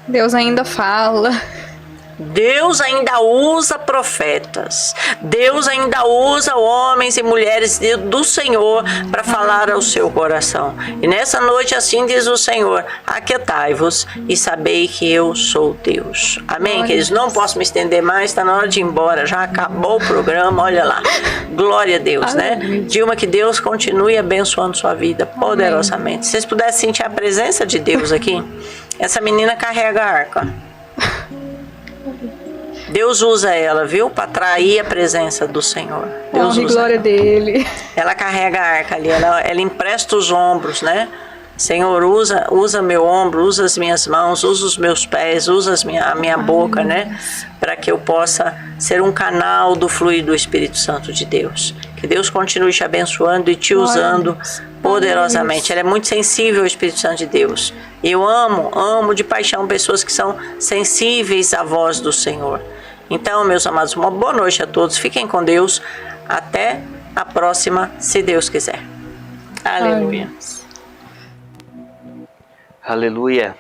Deus ainda fala. Deus ainda usa profetas. Deus ainda usa homens e mulheres do Senhor para falar ao seu coração. E nessa noite assim diz o Senhor: aquietai-vos e sabei que eu sou Deus. Amém, queridos? Não posso me estender mais, está na hora de ir embora. Já acabou o programa, olha lá. Glória a Deus, né? Dilma, que Deus continue abençoando sua vida poderosamente. Se vocês pudessem sentir a presença de Deus aqui. Essa menina carrega a arca. Deus usa ela, viu? Para atrair a presença do Senhor. Deus usa glória ela. Dele. Ela carrega a arca ali, ela empresta os ombros, né? Senhor, usa meu ombro, usa as minhas mãos, usa os meus pés, usa a minha boca, né? Para que eu possa ser um canal do fluir do Espírito Santo de Deus. Que Deus continue te abençoando e te usando poderosamente. Ela é muito sensível ao Espírito Santo de Deus. Eu amo de paixão pessoas que são sensíveis à voz do Senhor. Então, meus amados, uma boa noite a todos. Fiquem com Deus. Até a próxima, se Deus quiser. Aleluia. Aleluia.